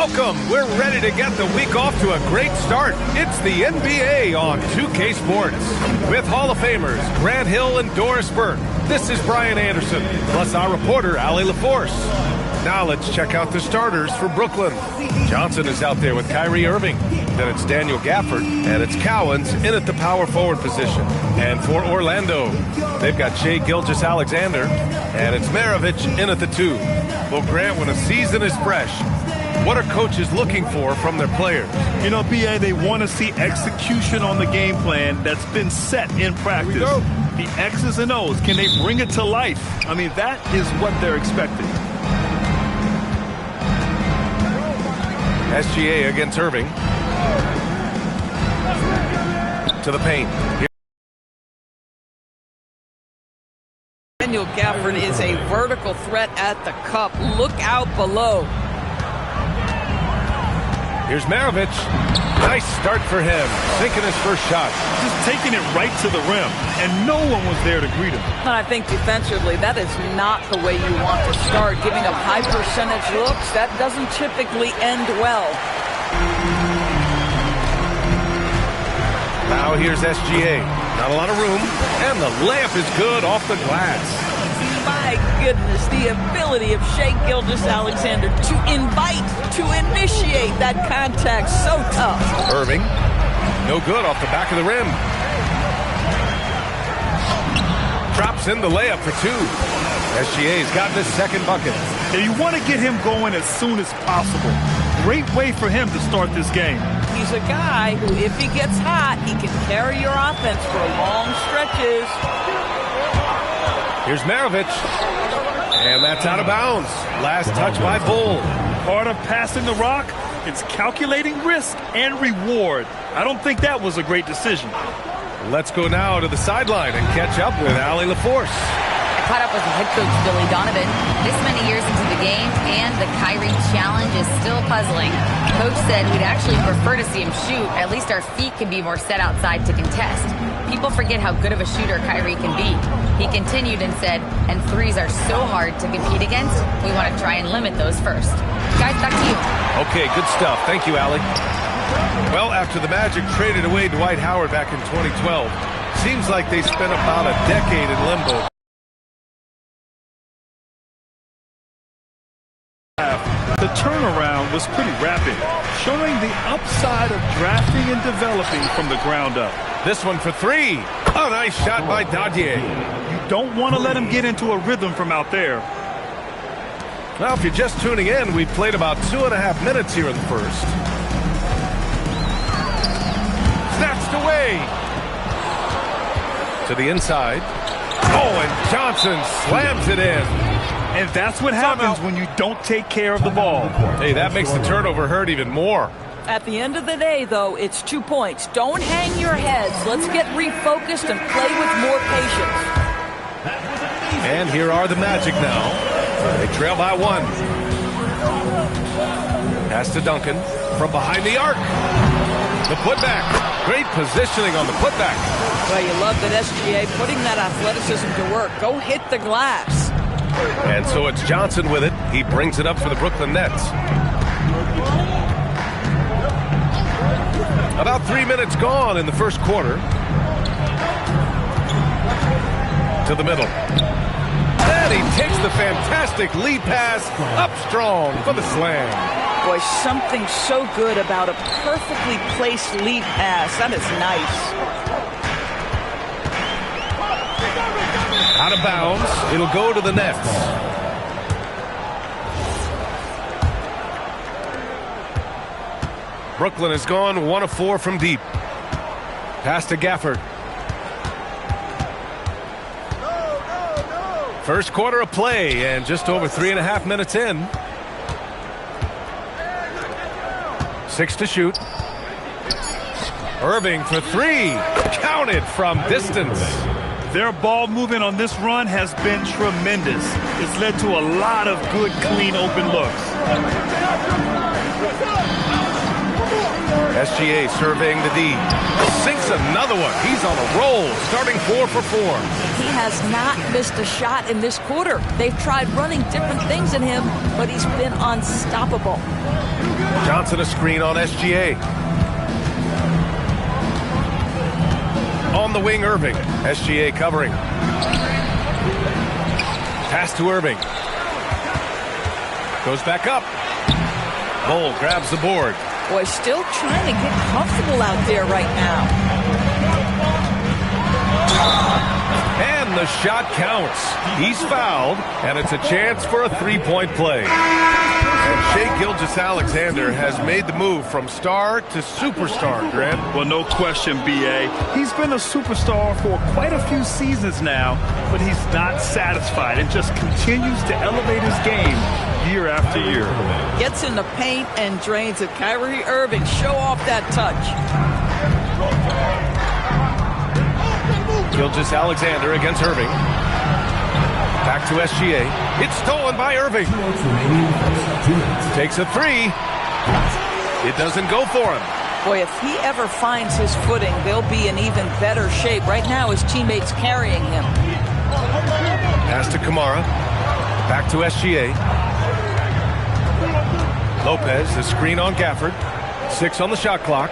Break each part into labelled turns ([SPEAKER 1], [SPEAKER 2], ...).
[SPEAKER 1] Welcome. We're ready to get the week off to a great start. It's the NBA on 2K Sports. With Hall of Famers Grant Hill and Doris Burke. This is Brian Anderson, plus our reporter, Allie LaForce. Now let's check out the starters for Brooklyn. Johnson is out there with Kyrie Irving. Then it's Daniel Gafford, and it's Cowens in at the power forward position. And for Orlando, they've got Shai Gilgeous-Alexander, and it's Maravich in at the 2. Well, Grant, when a season is fresh, what are coaches looking for from their players?
[SPEAKER 2] You know, B.A., they want to see execution on the game plan that's been set in practice. The X's and O's, can they bring it to life? I mean, that is what they're expecting.
[SPEAKER 1] SGA against Irving. To the paint.
[SPEAKER 3] Daniel Gafford is a vertical threat at the cup. Look out below.
[SPEAKER 1] Here's Maravich. Nice start for him. Sinking his first shot.
[SPEAKER 2] Just taking it right to the rim, and no one was there to greet him.
[SPEAKER 3] And I think defensively, that is not the way you want to start. Giving up high percentage looks, that doesn't typically end well.
[SPEAKER 1] Now here's SGA. Not a lot of room, and the layup is good off the glass.
[SPEAKER 3] My goodness, the ability of Shai Gilgeous-Alexander to invite, to initiate that contact, so tough.
[SPEAKER 1] Irving, no good off the back of the rim. Drops in the layup for 2. SGA's gotten his second bucket.
[SPEAKER 2] And you want to get him going as soon as possible. Great way for him to start this game.
[SPEAKER 3] He's a guy who, if he gets hot, he can carry your offense for long stretches.
[SPEAKER 1] Here's Maravich. And that's out of bounds. Last touch by Bull.
[SPEAKER 2] Part of passing the rock, it's calculating risk and reward. I don't think that was a great decision.
[SPEAKER 1] Let's go now to the sideline and catch up with Allie LaForce.
[SPEAKER 4] I caught up with head coach Billy Donovan. This many years into the game, and the Kyrie challenge is still puzzling. Coach said we'd actually prefer to see him shoot. At least our feet can be more set outside to contest. People forget how good of a shooter Kyrie can be. He continued and said, and threes are so hard to compete against, we want to try and limit those first. Guys, back to you.
[SPEAKER 1] Okay, good stuff. Thank you, Allie. Well, after the Magic traded away Dwight Howard back in 2012, seems like they spent about a decade in limbo.
[SPEAKER 2] The turnaround was pretty rapid, showing the upside of drafting and developing from the ground up.
[SPEAKER 1] This one for 3. A nice shot by Dadier.
[SPEAKER 2] You don't want to let him get into a rhythm from out there.
[SPEAKER 1] Well, if you're just tuning in, we played about 2.5 minutes here in the first. Snatched away. To the inside. Oh, and Johnson slams it in.
[SPEAKER 2] And that's what happens when you don't take care of the ball.
[SPEAKER 1] Hey, that makes the turnover hurt even more.
[SPEAKER 3] At the end of the day, though, it's 2 points. Don't hang your heads. Let's get refocused and play with more patience.
[SPEAKER 1] And here are the Magic now. They trail by 1. Pass to Duncan from behind the arc. The putback. Great positioning on the putback.
[SPEAKER 3] Well, you love that SGA putting that athleticism to work. Go hit the glass.
[SPEAKER 1] And so it's Johnson with it. He brings it up for the Brooklyn Nets. About 3 minutes gone in the first quarter. To the middle. And he takes the fantastic lead pass up strong for the slam.
[SPEAKER 3] Boy, something so good about a perfectly placed lead pass. That is nice.
[SPEAKER 1] Out of bounds. It'll go to the Nets. Brooklyn has gone 1 of 4 from deep. Pass to Gafford. First quarter of play and just over 3.5 minutes in. 6 to shoot. Irving for 3. Counted from distance.
[SPEAKER 2] Their ball movement on this run has been tremendous. It's led to a lot of good, clean, open looks.
[SPEAKER 1] SGA surveying the D. Sinks another one. He's on a roll, starting 4 for 4.
[SPEAKER 3] He has not missed a shot in this quarter. They've tried running different things in him, but he's been unstoppable.
[SPEAKER 1] Johnson a screen on SGA. On the wing, Irving. SGA covering. Pass to Irving. Goes back up. Bol grabs the board.
[SPEAKER 3] Boy, still trying to get comfortable out there right now.
[SPEAKER 1] And the shot counts. He's fouled, and it's a chance for a three-point play. And Shai Gilgeous-Alexander has made the move from star to superstar, Grant.
[SPEAKER 2] Well, no question, B.A. He's been a superstar for quite a few seasons now, but he's not satisfied and just continues to elevate his game year after year.
[SPEAKER 3] Gets in the paint and drains it. Kyrie Irving, show off that touch.
[SPEAKER 1] Gilgeous-Alexander against Irving. Back to SGA. It's stolen by Irving. Takes a three. It doesn't go for him.
[SPEAKER 3] Boy, if he ever finds his footing, they'll be in even better shape. Right now, his teammates carrying him.
[SPEAKER 1] Pass to Kamara. Back to SGA. Lopez, the screen on Gafford. 6 on the shot clock.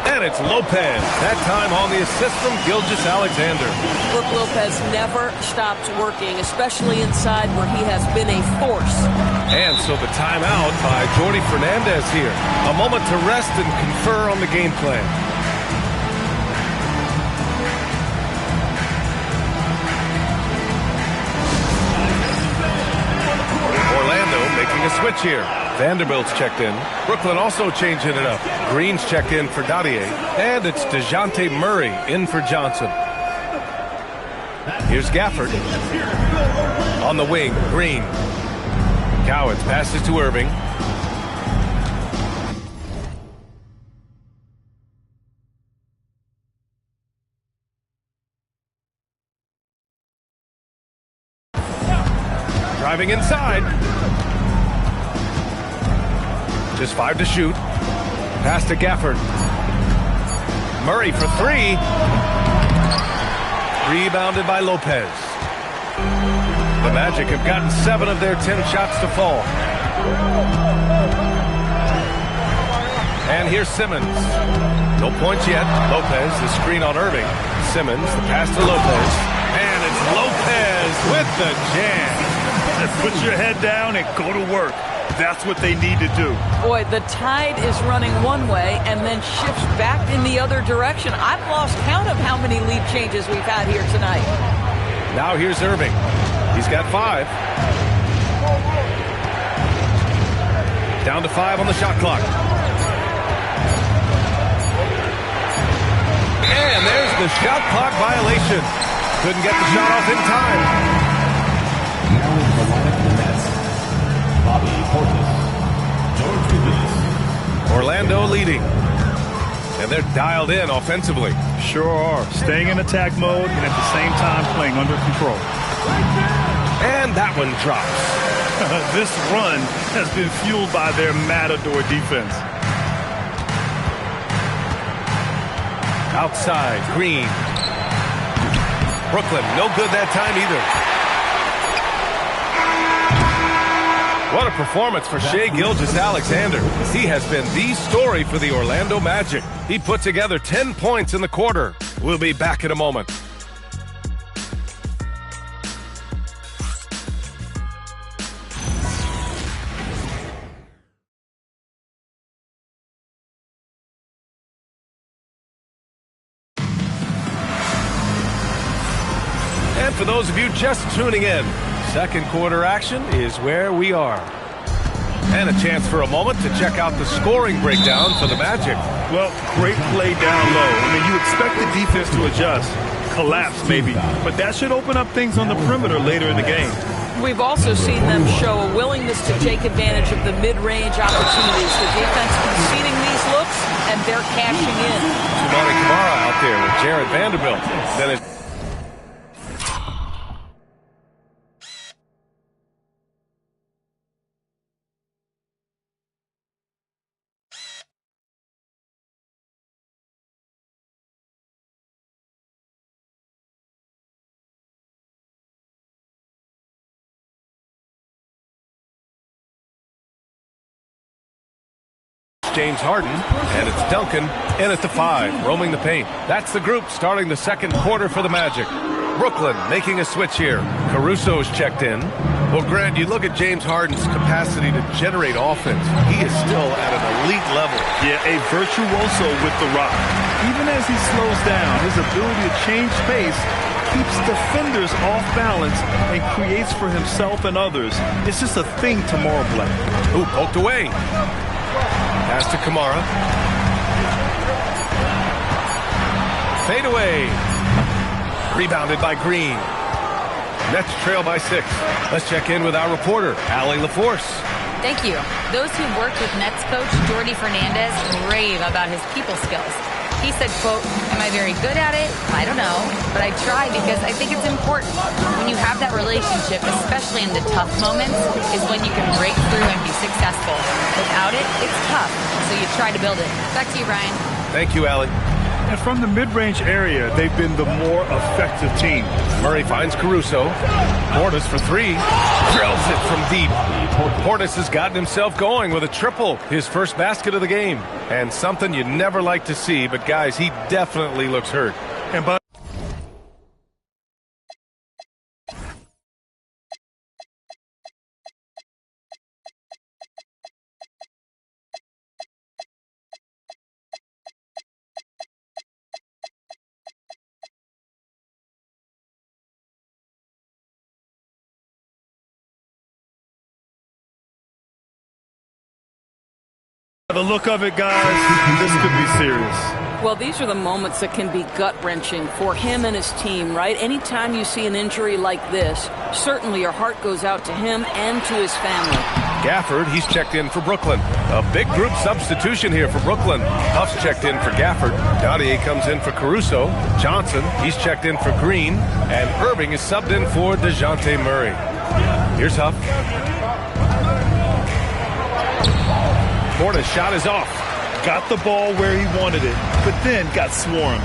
[SPEAKER 1] And it's Lopez. That time on the assist from Gilgeous-Alexander.
[SPEAKER 3] Brook Lopez never stops working, especially inside where he has been a force.
[SPEAKER 1] And so the timeout by Jordi Fernandez here. A moment to rest and confer on the game plan. Orlando making a switch here. Vanderbilt's checked in. Brooklyn also changing it up. Green's checked in for Dadier. And it's DeJounte Murray in for Johnson. Here's Gafford. On the wing, Green. Cowens passes to Irving. Driving inside. Just 5 to shoot. Pass to Gafford. Murray for 3. Rebounded by Lopez. The Magic have gotten 7 of their 10 shots to fall. And here's Simmons. No points yet. Lopez, the screen on Irving. Simmons, the pass to Lopez. And it's Lopez with the jam.
[SPEAKER 2] Put your head down and go to work. That's what they need to do.
[SPEAKER 3] Boy, the tide is running one way and then shifts back in the other direction. I've lost count of how many lead changes we've had here tonight.
[SPEAKER 1] Now here's Irving. He's got 5. Down to 5 on the shot clock. And there's the shot clock violation. Couldn't get the shot off in time. Orlando leading. And they're dialed in offensively.
[SPEAKER 2] Sure are. Staying in attack mode and at the same time playing under control.
[SPEAKER 1] And that one drops.
[SPEAKER 2] This run has been fueled by their matador defense.
[SPEAKER 1] Outside, Green. Brooklyn, no good that time either. What a performance for Shai Gilgeous-Alexander. He has been the story for the Orlando Magic. He put together 10 points in the quarter. We'll be back in a moment. And for those of you just tuning in, second quarter action is where we are. And a chance for a moment to check out the scoring breakdown for the Magic.
[SPEAKER 2] Well, great play down low. I mean, you expect the defense to adjust, collapse maybe, but that should open up things on the perimeter later in the game.
[SPEAKER 3] We've also seen them show a willingness to take advantage of the mid-range opportunities. The defense conceding these looks, and they're cashing in.
[SPEAKER 1] Toumani Camara out there with Jared Vanderbilt. Then it's James Harden, and it's Duncan in at the 5, roaming the paint. That's the group starting the second quarter for the Magic. Brooklyn making a switch here. Caruso's checked in. Well, Grant, you look at James Harden's capacity to generate offense. He is still at an elite level.
[SPEAKER 2] Yeah, a virtuoso with the rock. Even as he slows down, his ability to change pace keeps defenders off balance and creates for himself and others. It's just a thing tomorrow, Black.
[SPEAKER 1] Ooh, poked away. Pass to Kamara. Fade away. Rebounded by Green. Nets trail by 6. Let's check in with our reporter, Allie LaForce.
[SPEAKER 4] Thank you. Those who worked with Nets coach Jordi Fernandez rave about his people skills. He said, quote, "Am I very good at it? I don't know, but I try because I think it's important. When you have that relationship, especially in the tough moments, is when you can break through and be successful. Without it, it's tough, so you try to build it." Back to you, Brian.
[SPEAKER 1] Thank you, Allie.
[SPEAKER 2] And from the mid-range area, they've been the more effective team.
[SPEAKER 1] Murray finds Caruso. Portis for 3. Drills it from deep. Portis has gotten himself going with a triple, his first basket of the game. And something you never like to see, but guys, he definitely looks hurt.
[SPEAKER 2] And by the look of it, guys, this could be serious.
[SPEAKER 3] Well, these are the moments that can be gut-wrenching for him and his team, right? Anytime you see an injury like this, certainly your heart goes out to him and to his family.
[SPEAKER 1] Gafford, he's checked in for Brooklyn. A big group substitution here for Brooklyn. Huff's checked in for Gafford. Dottier comes in for Caruso. Johnson, he's checked in for Green. And Irving is subbed in for DeJounte Murray. Here's Huff. Portis' shot is off.
[SPEAKER 2] Got the ball where he wanted it, but then got swarmed.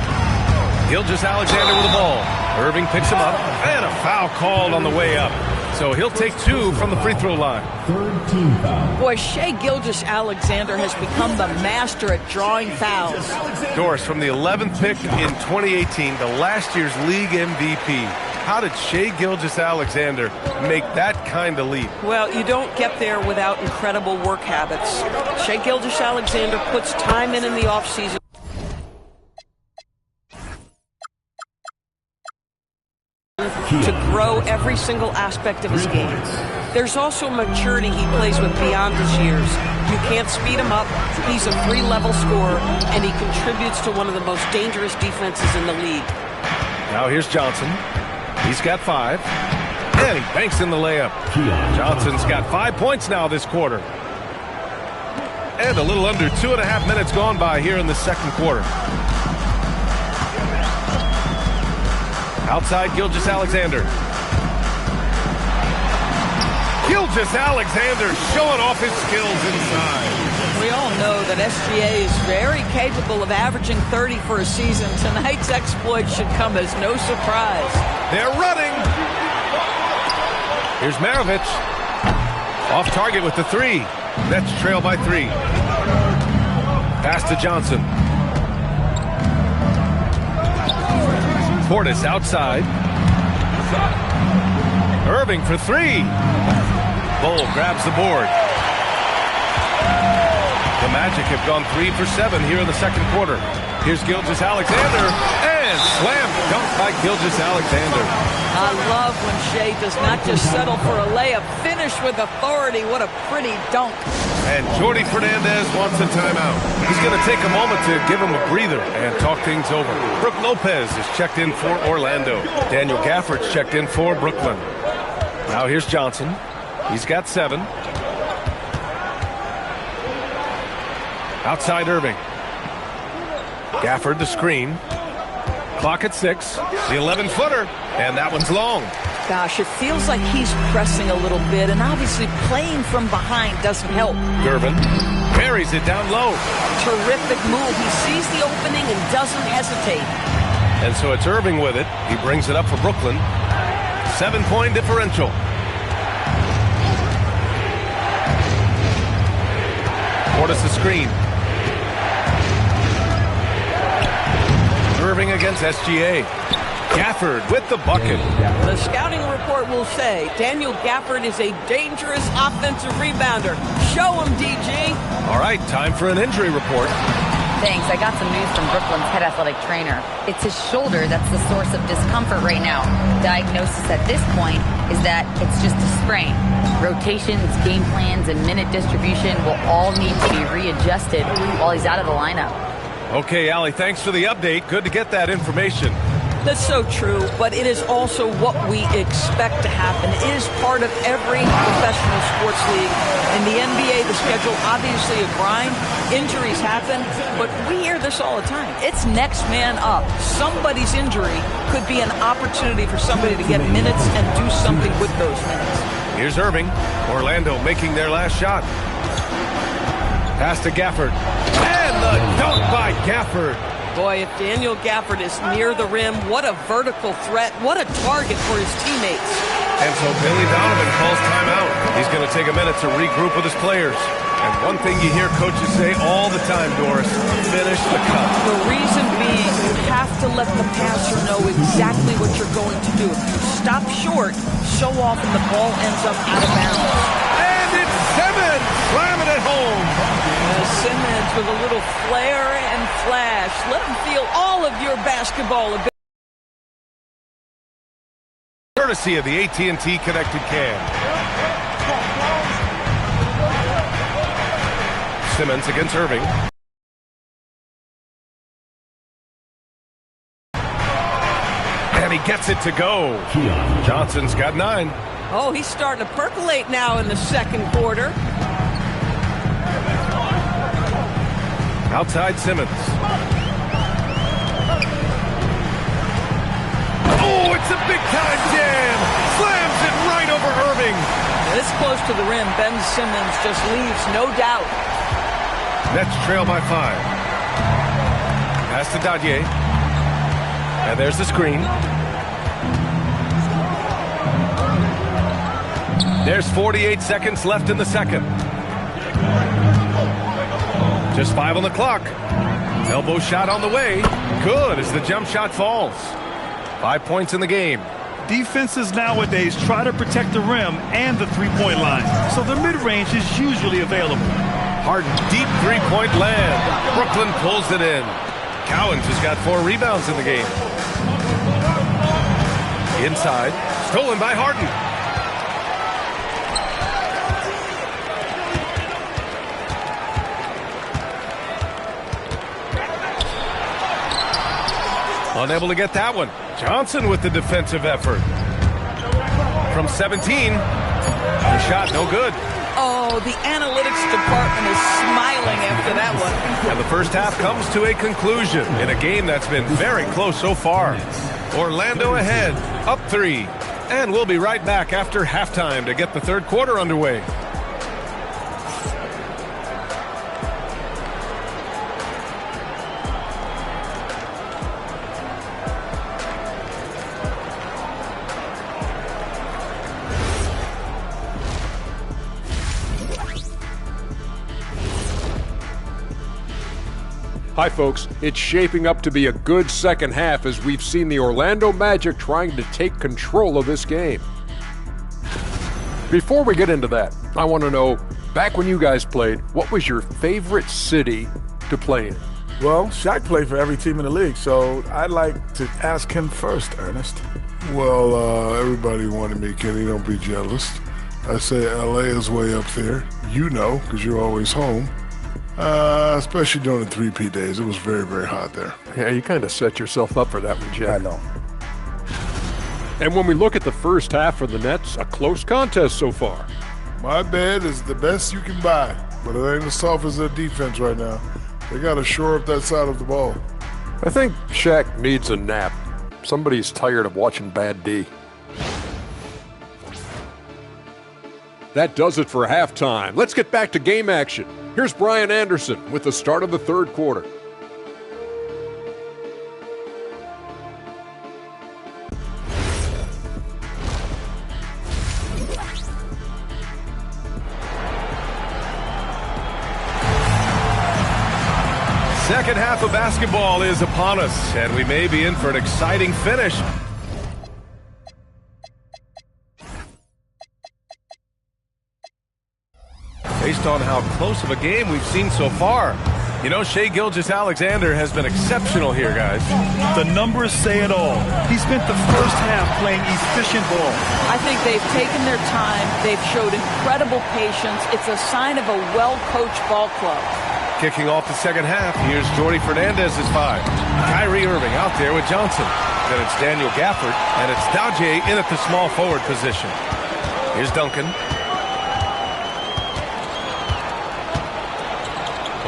[SPEAKER 1] Gilgeous-Alexander with the ball. Irving picks him up, and a foul called on the way up. So he'll take 2 from the free throw line.
[SPEAKER 5] Third team foul.
[SPEAKER 3] Boy, Shai Gilgeous-Alexander has become the master at drawing fouls.
[SPEAKER 1] Doris, from the 11th pick in 2018 to last year's league MVP. How did Shai Gilgeous-Alexander make that kind of leap?
[SPEAKER 3] Well, you don't get there without incredible work habits. Shai Gilgeous-Alexander puts time in the offseason to grow every single aspect of his game. There's also maturity he plays with beyond his years. You can't speed him up. He's a 3-level scorer, and he contributes to one of the most dangerous defenses in the league.
[SPEAKER 1] Now here's Johnson. He's got 5. And he banks in the layup. Johnson's got 5 points now this quarter. And a little under 2.5 minutes gone by here in the second quarter. Outside, Gilgeous-Alexander. Gilgeous-Alexander showing off his skills inside.
[SPEAKER 3] We all know that SGA is very capable of averaging 30 for a season. Tonight's exploit should come as no surprise.
[SPEAKER 1] They're running. Here's Maravich. Off target with the 3. Nets trail by 3. Pass to Johnson. Portis outside. Irving for 3. Bull grabs the board. The Magic have gone 3 for 7 here in the second quarter. Here's Gilgeous-Alexander, and slam dunk by Gilgeous-Alexander.
[SPEAKER 3] I love when Shai does not just settle for a layup, finish with authority. What a pretty dunk.
[SPEAKER 1] And Jordi Fernandez wants a timeout. He's going to take a moment to give him a breather and talk things over. Brook Lopez is checked in for Orlando. Daniel Gafford's checked in for Brooklyn. Now here's Johnson. He's got 7. Outside Irving. Gafford the screen. Clock at 6. The 11-footer. And that one's long.
[SPEAKER 3] Gosh, it feels like he's pressing a little bit, and obviously playing from behind doesn't help.
[SPEAKER 1] Gervin buries it down low.
[SPEAKER 3] Terrific move. He sees the opening and doesn't hesitate.
[SPEAKER 1] And so it's Irving with it. He brings it up for Brooklyn. 7-point differential. Portis the screen. Irving against SGA. Gafford with the bucket.
[SPEAKER 3] The scouting report will say Daniel Gafford is a dangerous offensive rebounder. Show him, DG.
[SPEAKER 1] All right, time for an injury report.
[SPEAKER 4] Thanks. I got some news from Brooklyn's head athletic trainer. It's his shoulder that's the source of discomfort right now. Diagnosis at this point is that it's just a sprain. Rotations, game plans, and minute distribution will all need to be readjusted while he's out of the lineup.
[SPEAKER 1] Okay, Allie, thanks for the update. Good to get that information.
[SPEAKER 3] That's so true, but it is also what we expect to happen. It is part of every professional sports league. In the NBA, the schedule obviously a grind. Injuries happen, but we hear this all the time. It's next man up. Somebody's injury could be an opportunity for somebody to get minutes and do something with those minutes.
[SPEAKER 1] Here's Irving. Orlando making their last shot. Pass to Gafford. And the dunk by Gafford.
[SPEAKER 3] Boy, if Daniel Gafford is near the rim, what a vertical threat. What a target for his teammates.
[SPEAKER 1] And so Billy Donovan calls timeout. He's going to take a minute to regroup with his players. And one thing you hear coaches say all the time, Doris, finish the cut.
[SPEAKER 3] The reason being, you have to let the passer know exactly what you're going to do. If you stop short, so often the ball ends up out of bounds.
[SPEAKER 1] And it's Simmons slamming it home.
[SPEAKER 3] Simmons with a little flair and flash. Let him feel all of your basketball ability.
[SPEAKER 1] Courtesy of the AT&T Connected Cam. Simmons against Irving. And he gets it to go. Johnson's got 9.
[SPEAKER 3] Oh, he's starting to percolate now in the second quarter.
[SPEAKER 1] Outside Simmons. Oh, it's a big-time jam. Slams it right over Irving.
[SPEAKER 3] This close to the rim, Ben Simmons just leaves no doubt.
[SPEAKER 1] Nets trail by 5. Pass to Dadier. And there's the screen. There's 48 seconds left in the second. Just 5 on the clock. Elbow shot on the way. Good as the jump shot falls. 5 points in the game.
[SPEAKER 2] Defenses nowadays try to protect the rim and the three-point line, so the mid-range is usually available.
[SPEAKER 1] Harden, deep three-point land. Brooklyn pulls it in. Cowens has got 4 rebounds in the game. Inside, stolen by Harden. Unable to get that one. Johnson with the defensive effort. From 17. The shot no good.
[SPEAKER 3] Oh, the analytics department is smiling after that one.
[SPEAKER 1] And the first half comes to a conclusion in a game that's been very close so far. Orlando ahead, up 3. And we'll be right back after halftime to get the third quarter underway.
[SPEAKER 5] Hi folks, it's shaping up to be a good second half as we've seen the Orlando Magic trying to take control of this game. Before we get into that, I want to know, back when you guys played, what was your favorite city to play in?
[SPEAKER 6] Well, Shaq played for every team in the league, so I'd like to ask him first, Ernest.
[SPEAKER 7] Well, everybody wanted me, Kenny, don't be jealous. I say LA is way up there. You know, because you're always home. Especially during the 3P days. It was very, very hot there.
[SPEAKER 5] Yeah, you kind of set yourself up for that one, Jeff.
[SPEAKER 6] I know.
[SPEAKER 5] And when we look at the first half for the Nets, a close contest so far.
[SPEAKER 7] My bed is the best you can buy, but it ain't as soft as their defense right now. They got to shore up that side of the ball.
[SPEAKER 5] I think Shaq needs a nap. Somebody's tired of watching bad D. That does it for halftime. Let's get back to game action. Here's Brian Anderson with the start of the third quarter.
[SPEAKER 1] Second half of basketball is upon us, and we may be in for an exciting finish. Based on how close of a game we've seen so far. You know, Shai Gilgeous-Alexander has been exceptional here, guys.
[SPEAKER 2] The numbers say it all. He spent the first half playing efficient ball.
[SPEAKER 3] I think they've taken their time. They've showed incredible patience. It's a sign of a well-coached ball club.
[SPEAKER 1] Kicking off the second half, here's Jordy Fernandez's 5. Kyrie Irving out there with Johnson. Then it's Daniel Gafford, and it's Daje in at the small forward position. Here's Duncan.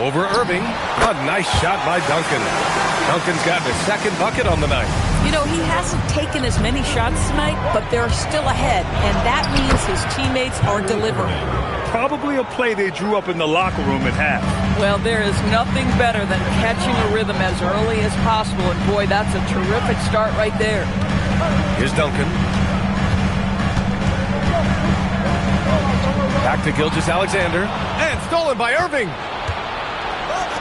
[SPEAKER 1] Over Irving. A nice shot by Duncan. Duncan's gotten his second bucket on the night.
[SPEAKER 3] You know, he hasn't taken as many shots tonight, but they're still ahead, and that means his teammates are delivering.
[SPEAKER 2] Probably a play they drew up in the locker room at half.
[SPEAKER 3] Well, there is nothing better than catching a rhythm as early as possible, and boy, that's a terrific start right there.
[SPEAKER 1] Here's Duncan. Back to Gilgeous-Alexander, and stolen by Irving.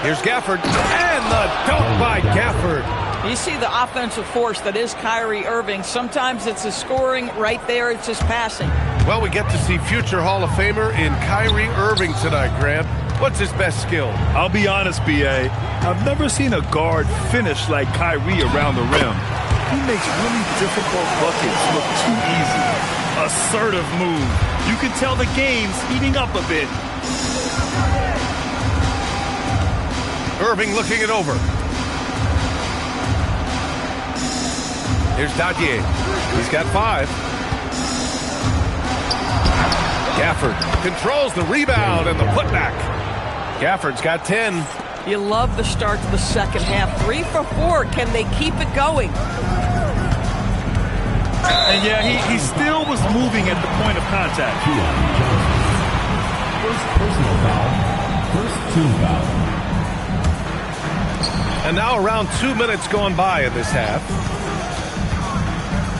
[SPEAKER 1] Here's Gafford, and the dunk by Gafford.
[SPEAKER 3] You see the offensive force that is Kyrie Irving. Sometimes it's his scoring right there, it's his passing.
[SPEAKER 1] Well, we get to see future Hall of Famer in Kyrie Irving tonight, Grant. What's his best skill?
[SPEAKER 2] I'll be honest, B.A. I've never seen a guard finish like Kyrie around the rim. He makes really difficult buckets look too easy. Assertive move. You can tell the game's heating up a bit.
[SPEAKER 1] Irving looking it over. Here's Daje. He's got 5. Gafford controls the rebound and the putback. Gafford's got 10.
[SPEAKER 3] You love the start to the second half. 3 for 4. Can they keep it going?
[SPEAKER 2] And yeah, he still was moving at the point of contact.
[SPEAKER 8] First personal foul. First team foul.
[SPEAKER 1] And now around 2 minutes gone by in this half.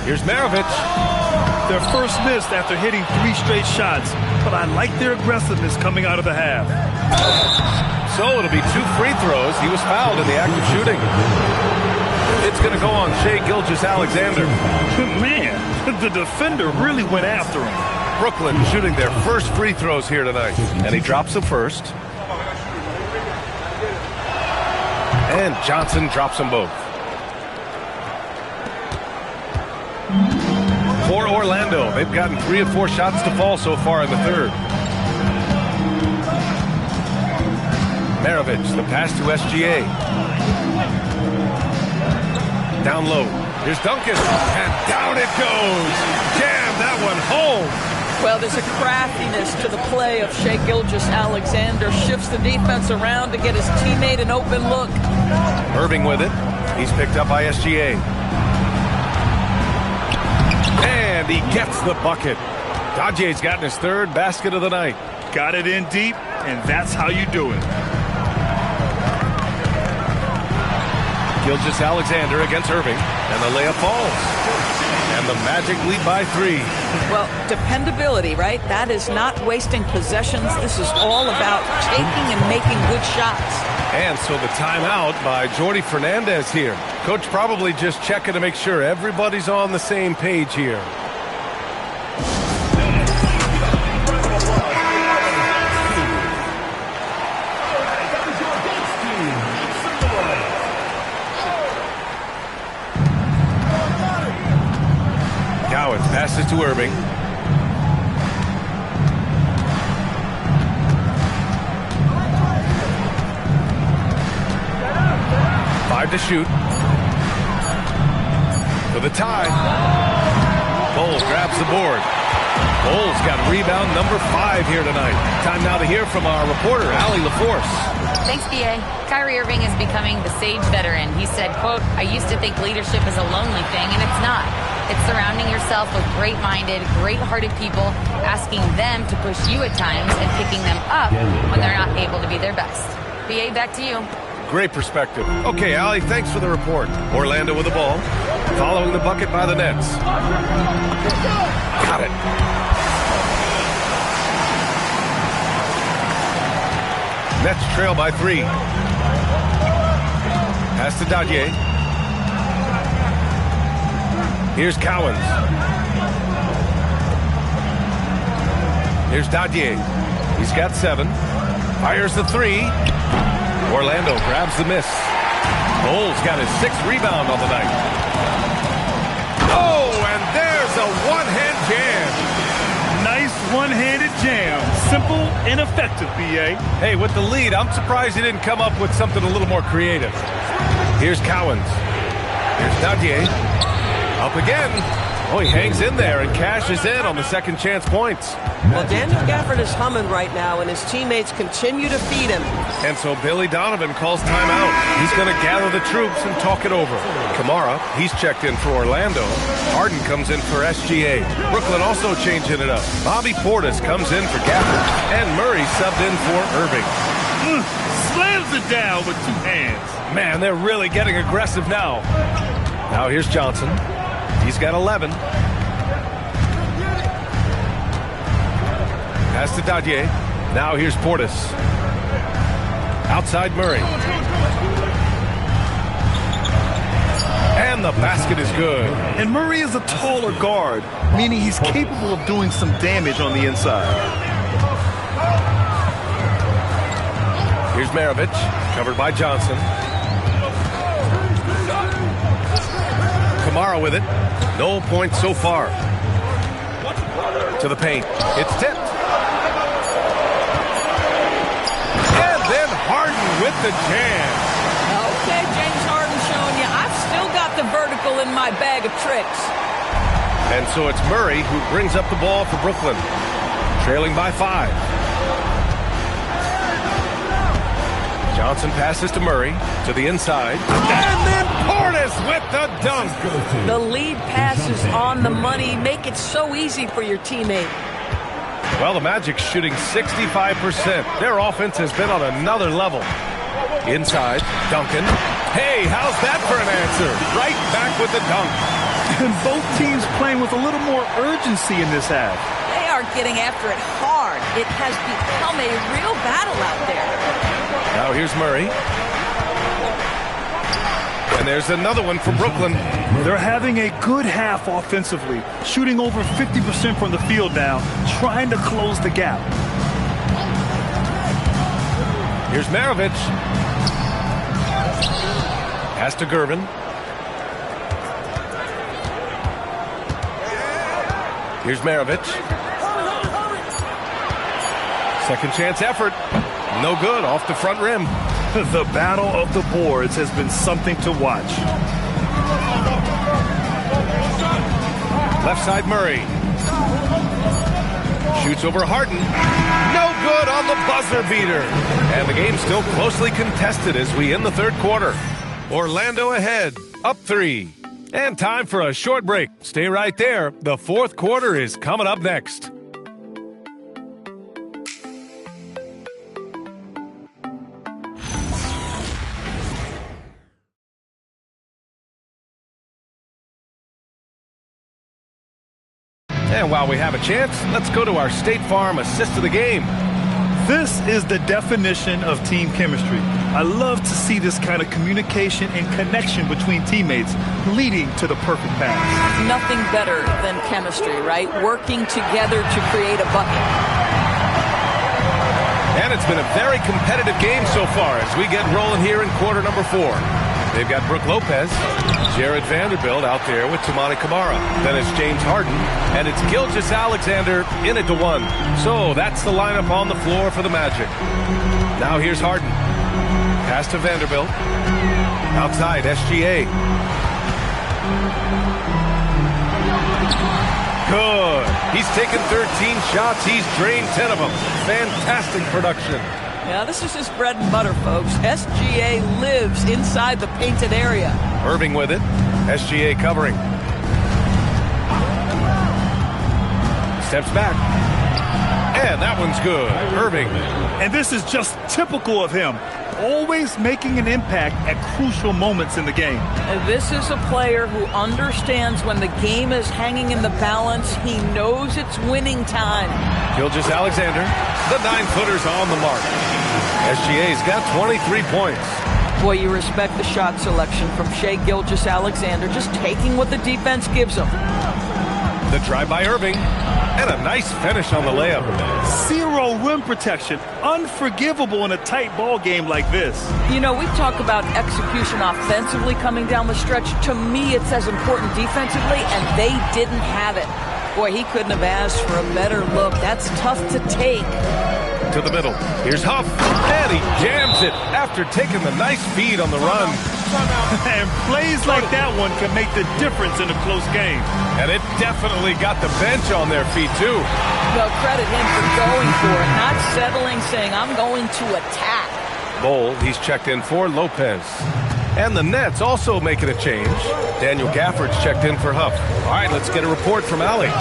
[SPEAKER 1] Here's Maravich.
[SPEAKER 2] Their first miss after hitting 3 straight shots, but I like their aggressiveness coming out of the half.
[SPEAKER 1] So it'll be 2 free throws. He was fouled in the act of shooting. It's going to go on Shai Gilgeous-Alexander.
[SPEAKER 2] Man, the defender really went after him.
[SPEAKER 1] Brooklyn shooting their first free throws here tonight. And he drops them first. And Johnson drops them both. For Orlando, they've gotten 3 of 4 shots to fall so far in the third. Maravich, the pass to SGA. Down low. Here's Duncan. And down it goes. Jam that one home.
[SPEAKER 3] Well, there's a craftiness to the play of Shai Gilgeous-Alexander. Shifts the defense around to get his teammate an open look.
[SPEAKER 1] Irving with it. He's picked up by SGA. And he gets the bucket. Daje's gotten his 3rd basket of the night.
[SPEAKER 2] Got it in deep, and that's how you do it.
[SPEAKER 1] Gilgeous-Alexander against Irving, and the layup falls. And the Magic lead by 3.
[SPEAKER 3] Well, dependability, right? That is not wasting possessions. This is all about taking and making good shots.
[SPEAKER 1] And so the timeout by Jordy Fernandez here. Coach probably just checking to make sure everybody's on the same page here. Passes to Irving. 5 to shoot. For the tie. Bowles grabs the board. Bowles got rebound number 5 here tonight. Time now to hear from our reporter, Allie LaForce.
[SPEAKER 4] Thanks, B.A. Kyrie Irving is becoming the sage veteran. He said, quote, "I used to think leadership is a lonely thing, and it's not. It's surrounding yourself with great-minded, great-hearted people, asking them to push you at times and picking them up when they're not able to be their best." B.A., back to you.
[SPEAKER 1] Great perspective. Okay, Allie, thanks for the report. Orlando with the ball. Following the bucket by the Nets. Got it. Nets trail by 3. Pass to Dadier. Here's Cowens. Here's Dadier. He's got 7. Fires the 3. Orlando grabs the miss. Cole's got his 6th rebound on the night. Oh, and there's a one-hand jam.
[SPEAKER 2] Nice one-handed jam. Simple and effective, B.A.
[SPEAKER 1] Hey, with the lead, I'm surprised he didn't come up with something a little more creative. Here's Cowens. Here's Dadier. Up again. Oh, he hangs in there and cashes in on the second chance points.
[SPEAKER 3] Well, Daniel Gafford is humming right now, and his teammates continue to feed him.
[SPEAKER 1] And so Billy Donovan calls timeout. He's going to gather the troops and talk it over. Kamara, he's checked in for Orlando. Harden comes in for SGA. Brooklyn also changing it up. Bobby Portis comes in for Gafford. And Murray subbed in for Irving.
[SPEAKER 2] Slams it down with 2 hands.
[SPEAKER 1] Man, they're really getting aggressive now. Now here's Johnson. He's got 11. Pass to Dadier. Now here's Portis. Outside Murray. And the basket is good.
[SPEAKER 2] And Murray is a taller guard, meaning he's capable of doing some damage on the inside.
[SPEAKER 1] Here's Maravich, covered by Johnson. Kamara with it. No points so far. To the paint. It's tipped. And then Harden with the jam.
[SPEAKER 3] Okay, James Harden showing you, I've still got the vertical in my bag of tricks.
[SPEAKER 1] And so it's Murray who brings up the ball for Brooklyn. Trailing by 5. Johnson passes to Murray, to the inside. And then Portis with the dunk.
[SPEAKER 3] The lead passes on the money. Make it so easy for your teammate.
[SPEAKER 1] Well, the Magic's shooting 65%. Their offense has been on another level. Inside, Duncan. Hey, how's that for an answer? Right back with the dunk.
[SPEAKER 2] And both teams playing with a little more urgency in this half.
[SPEAKER 3] They are getting after it hard. It has become a real battle out there.
[SPEAKER 1] Now here's Murray. And there's another one for Brooklyn.
[SPEAKER 2] They're having a good half offensively, shooting over 50% from the field now, trying to close the gap.
[SPEAKER 1] Here's Maravich. Pass to Gervin. Here's Maravich. Second chance effort. No good, off the front rim.
[SPEAKER 2] The battle of the boards has been something to watch.
[SPEAKER 1] Left side Murray. Shoots over Harden. No good on the buzzer beater. And the game's still closely contested as we end the third quarter. Orlando ahead, up 3. And time for a short break. Stay right there. The fourth quarter is coming up next. And while we have a chance, let's go to our State Farm assist of the game.
[SPEAKER 2] This is the definition of team chemistry. I love to see this kind of communication and connection between teammates leading to the perfect pass.
[SPEAKER 3] Nothing better than chemistry, right? Working together to create a bucket.
[SPEAKER 1] And it's been a very competitive game so far as we get rolling here in quarter number 4. They've got Brook Lopez, Jared Vanderbilt out there with Toumani Camara. Then it's James Harden, and it's Gilgeous-Alexander in it to 1. So that's the lineup on the floor for the Magic. Now here's Harden. Pass to Vanderbilt. Outside, SGA. Good. He's taken 13 shots. He's drained 10 of them. Fantastic production.
[SPEAKER 3] Yeah, this is his bread and butter, folks. SGA lives inside the painted area.
[SPEAKER 1] Irving with it. SGA covering. Steps back. And that one's good. Irving.
[SPEAKER 2] And this is just typical of him. Always making an impact at crucial moments in the game.
[SPEAKER 3] And this is a player who understands when the game is hanging in the balance. He knows it's winning time.
[SPEAKER 1] Gilgeous-Alexander, the 9-footer's on the mark. SGA's got 23 points.
[SPEAKER 3] Boy, you respect the shot selection from Shai Gilgeous-Alexander, just taking what the defense gives him.
[SPEAKER 1] The drive by Irving, and a nice finish on the layup.
[SPEAKER 2] Zero rim protection. Unforgivable in a tight ball game like this.
[SPEAKER 3] You know, we talk about execution offensively coming down the stretch. To me, it's as important defensively, and they didn't have it. Boy, he couldn't have asked for a better look. That's tough to take.
[SPEAKER 1] To the middle. Here's Huff, and he jams it after taking the nice feed on the run.
[SPEAKER 2] And plays like that one can make the difference in a close game.
[SPEAKER 1] And it definitely got the bench on their feet, too.
[SPEAKER 3] Well, credit him for going for it, not settling, saying, I'm going to attack.
[SPEAKER 1] Bowl, he's checked in for Lopez. And the Nets also making a change. Daniel Gafford's checked in for Huff. All right, let's get a report from Allie.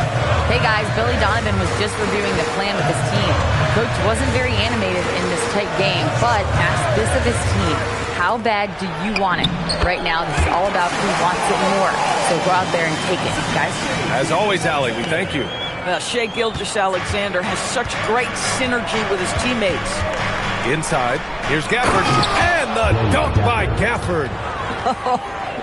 [SPEAKER 4] Hey guys, Billy Donovan was just reviewing the plan with his team. Coach wasn't very animated in this tight game, but asked this of his team. How bad do you want it? Right now, this is all about who wants it more. So go out there and take it, guys.
[SPEAKER 1] As always, Allie, we thank you.
[SPEAKER 3] Well, Shai Gilgeous-Alexander has such great synergy with his teammates.
[SPEAKER 1] Inside, here's Gafford, and the dunk by Gafford.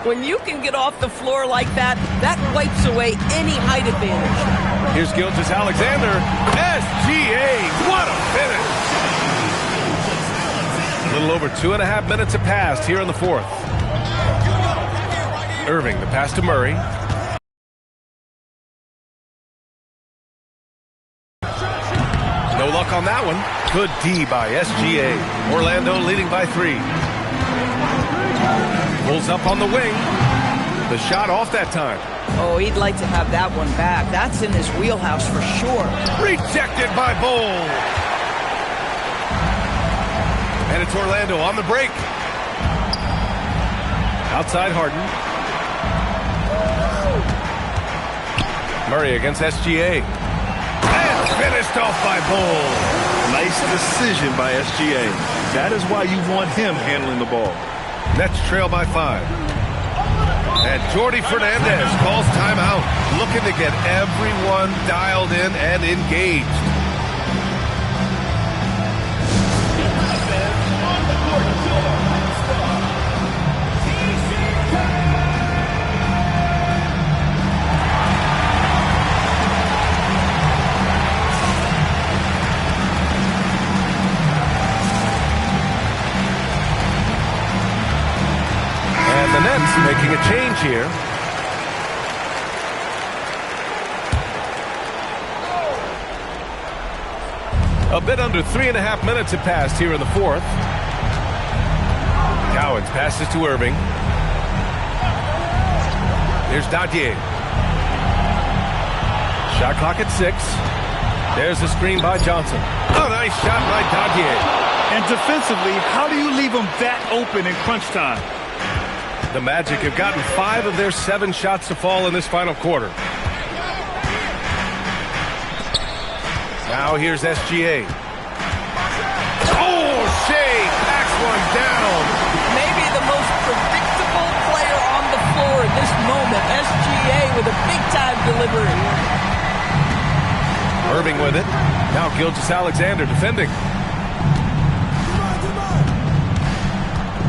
[SPEAKER 3] When you can get off the floor like that, that wipes away any height advantage.
[SPEAKER 1] Here's Gilgeous-Alexander. SGA, what a finish! A little over 2.5 minutes have passed here in the fourth. Irving, the pass to Murray. No luck on that one. Good D by SGA. Orlando leading by 3. Pulls up on the wing. The shot off that time.
[SPEAKER 3] Oh, he'd like to have that one back. That's in his wheelhouse for sure.
[SPEAKER 1] Rejected by Bowl. And it's Orlando on the break. Outside Harden. Murray against SGA. And finished off by Bowl.
[SPEAKER 2] Nice decision by SGA. That is why you want him handling the ball.
[SPEAKER 1] Nets trail by 5. And Jordi Fernandez calls timeout, looking to get everyone dialed in and engaged. The Nets making a change here. A bit under 3.5 minutes have passed here in the fourth. Cowens passes to Irving. Here's Dadier. Shot clock at 6. There's a screen by Johnson. A nice shot by Dadier.
[SPEAKER 2] And defensively, how do you leave them that open in crunch time?
[SPEAKER 1] The Magic have gotten 5 of their 7 shots to fall in this final quarter. Now here's SGA. Oh, Shai backs one down.
[SPEAKER 3] Maybe the most predictable player on the floor in this moment. SGA with a big-time delivery.
[SPEAKER 1] Irving with it. Now Gilgeous-Alexander defending.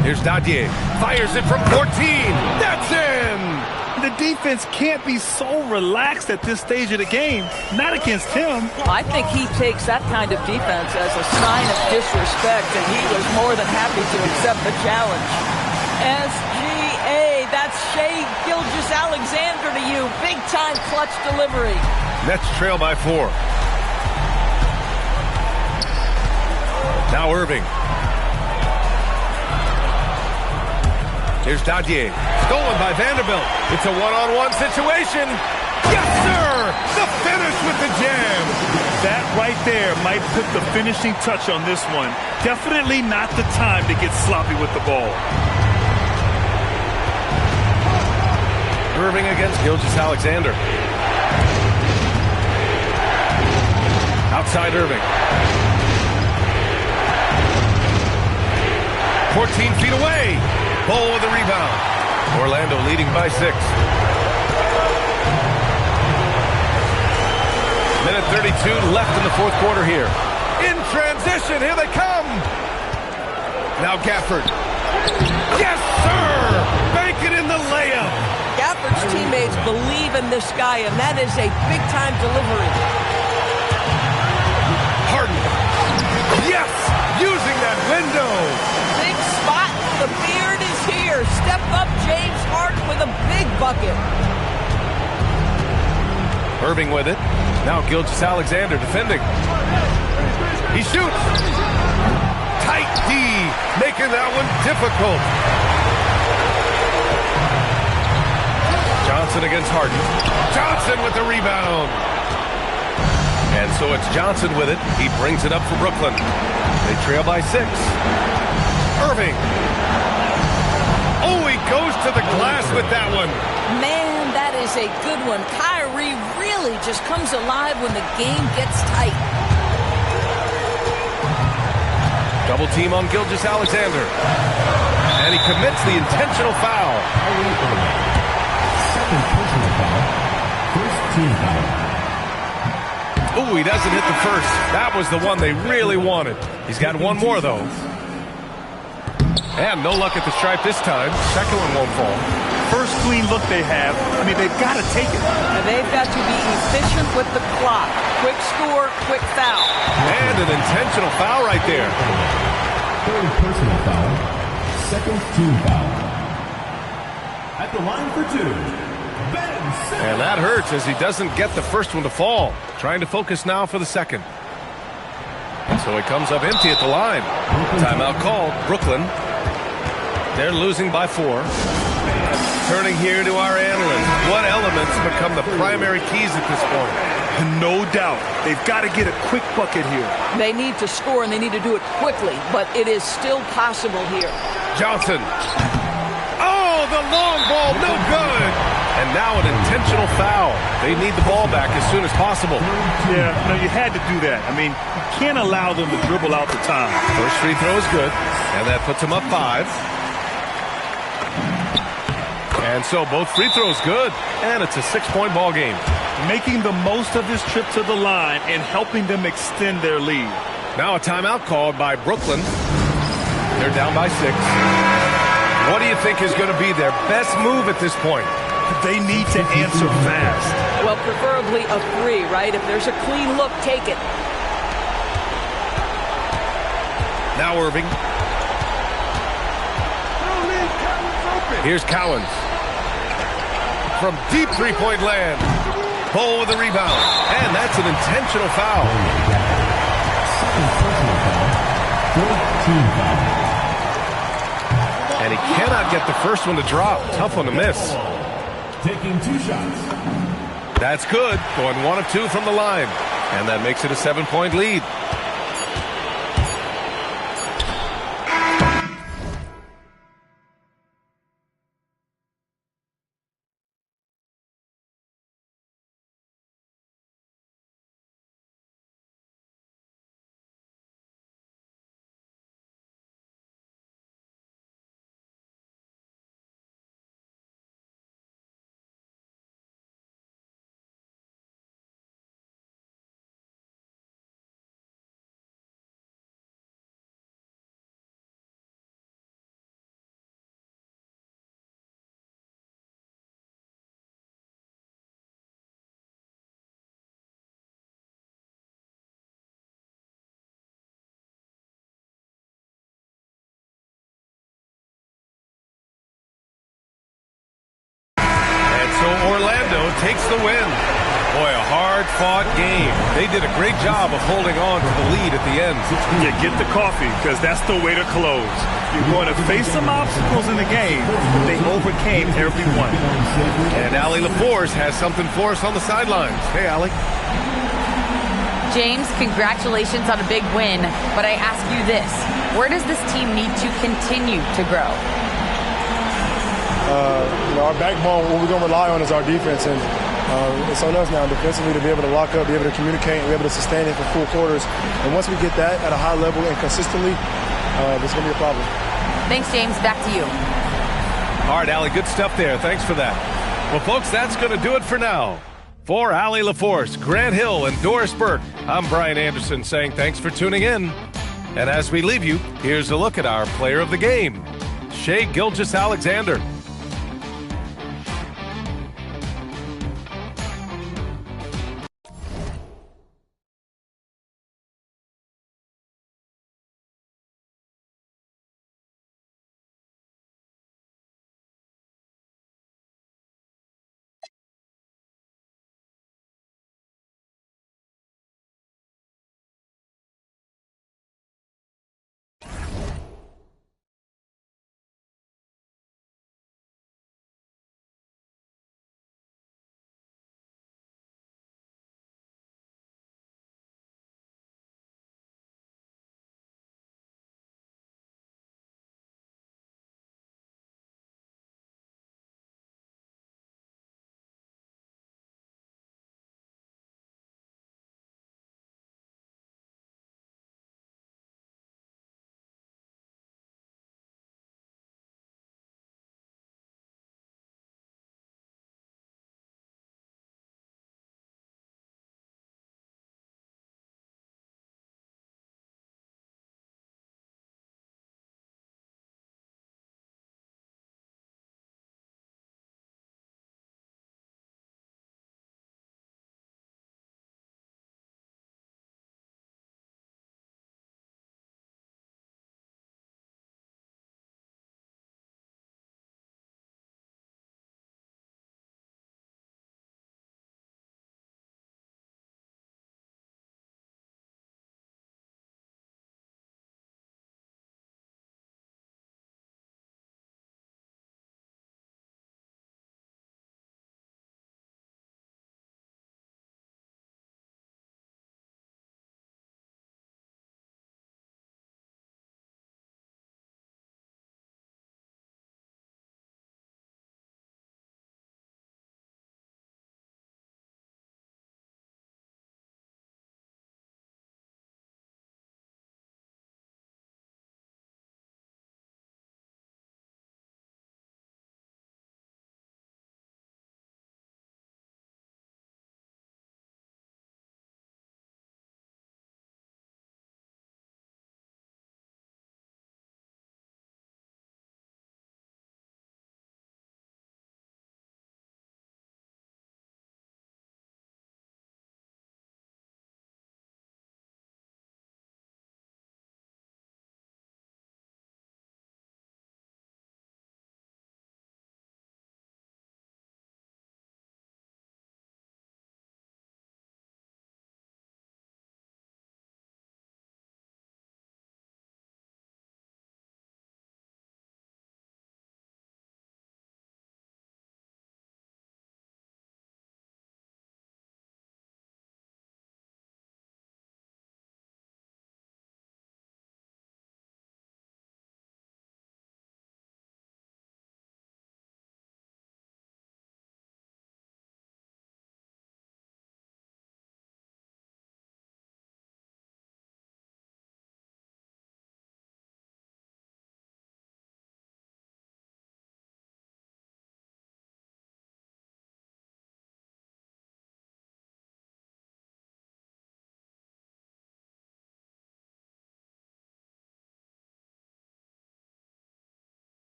[SPEAKER 1] Here's Dadier. Fires it from 14. That's in!
[SPEAKER 2] The defense can't be so relaxed at this stage of the game. Not against him.
[SPEAKER 3] I think he takes that kind of defense as a sign of disrespect, and he was more than happy to accept the challenge. SGA, that's Shai Gilgeous-Alexander to you. Big-time clutch delivery.
[SPEAKER 1] Nets trail by 4. Now Irving. Here's Dadier. Stolen by Vanderbilt. It's a one-on-one situation. Yes, sir! The finish with the jam.
[SPEAKER 2] That right there might put the finishing touch on this one. Definitely not the time to get sloppy with the ball.
[SPEAKER 1] Irving against Gilgeous-Alexander. Outside Irving. 14 feet away. Bowl with the rebound. Orlando leading by 6. Minute 32 left in the fourth quarter here. In transition, here they come. Now Gafford. Yes, sir! Bank it in the layup.
[SPEAKER 3] Gafford's teammates believe in this guy, and that is a big-time delivery.
[SPEAKER 1] Harden. Yes! Using that window.
[SPEAKER 3] Big spot. The beard is here. Step up James Harden with a big bucket.
[SPEAKER 1] Irving with it. Now Gilgeous-Alexander defending. He shoots. Tight D, making that one difficult. Johnson against Harden. Johnson with the rebound. And so it's Johnson with it. He brings it up for Brooklyn. They trail by 6. Irving. Oh, he goes to the glass with that one.
[SPEAKER 3] Man, that is a good one. Kyrie really just comes alive when the game gets tight.
[SPEAKER 1] Double team on Gilgeous-Alexander. And he commits the intentional foul.
[SPEAKER 8] Second personal foul. First team foul.
[SPEAKER 1] Ooh, he doesn't hit the first. That was the one they really wanted. He's got one more, though. And no luck at the stripe this time. Second one won't fall.
[SPEAKER 2] First clean look they have. I mean, they've got to take it.
[SPEAKER 3] And they've got to be efficient with the clock. Quick score, quick foul.
[SPEAKER 1] And an intentional foul right there.
[SPEAKER 8] Third personal foul. Second team foul. At the line for 2.
[SPEAKER 1] And that hurts as he doesn't get the first one to fall. Trying to focus now for the second. And so he comes up empty at the line. Timeout called. Brooklyn. They're losing by 4. Turning here to our analysts. What elements become the primary keys at this point?
[SPEAKER 2] No doubt. They've got to get a quick bucket here.
[SPEAKER 3] They need to score, and they need to do it quickly, but it is still possible here.
[SPEAKER 1] Johnson. Oh, the long ball, no good. And now an intentional foul. They need the ball back as soon as possible.
[SPEAKER 2] Yeah, no, you had to do that. I mean, you can't allow them to dribble out the time.
[SPEAKER 1] First free throw is good, and that puts them up 5. And so both free throws good, and it's a 6-point ball game.
[SPEAKER 2] Making the most of this trip to the line and helping them extend their lead.
[SPEAKER 1] Now a timeout called by Brooklyn. They're down by 6. What do you think is going to be their best move at this point?
[SPEAKER 2] They need to answer fast.
[SPEAKER 3] Well, preferably a 3, right? If there's a clean look, take it.
[SPEAKER 1] Now Irving. Here's Cowens. From deep three-point land. Ball with the rebound. And that's an intentional foul.
[SPEAKER 8] Second personal foul. Third team foul.
[SPEAKER 1] And he cannot get the first one to drop. Tough one to miss.
[SPEAKER 8] Taking 2 shots.
[SPEAKER 1] That's good. Going 1 of 2 from the line. And that makes it a 7-point lead. Orlando takes the win. Boy, a hard-fought game. They did a great job of holding on to the lead at the end.
[SPEAKER 2] Yeah, get the coffee, because that's the way to close. You're going to face some obstacles in the game, but they overcame every one.
[SPEAKER 1] And Allie LaForce has something for us on the sidelines. Hey, Allie.
[SPEAKER 4] James, congratulations on a big win, but I ask you this. Where does this team need to continue to grow?
[SPEAKER 9] Our backbone, what we're going to rely on is our defense, and it's on us now defensively to be able to lock up, be able to communicate, and be able to sustain it for full quarters. And once we get that at a high level and consistently, it's going to be a problem.
[SPEAKER 4] Thanks, James. Back to you.
[SPEAKER 1] All right, Allie, good stuff there. Thanks for that. Well, folks, that's going to do it for now. For Allie LaForce, Grant Hill, and Doris Burke, I'm Brian Anderson saying thanks for tuning in. And as we leave you, here's a look at our player of the game. Shea Gilgeous-Alexander.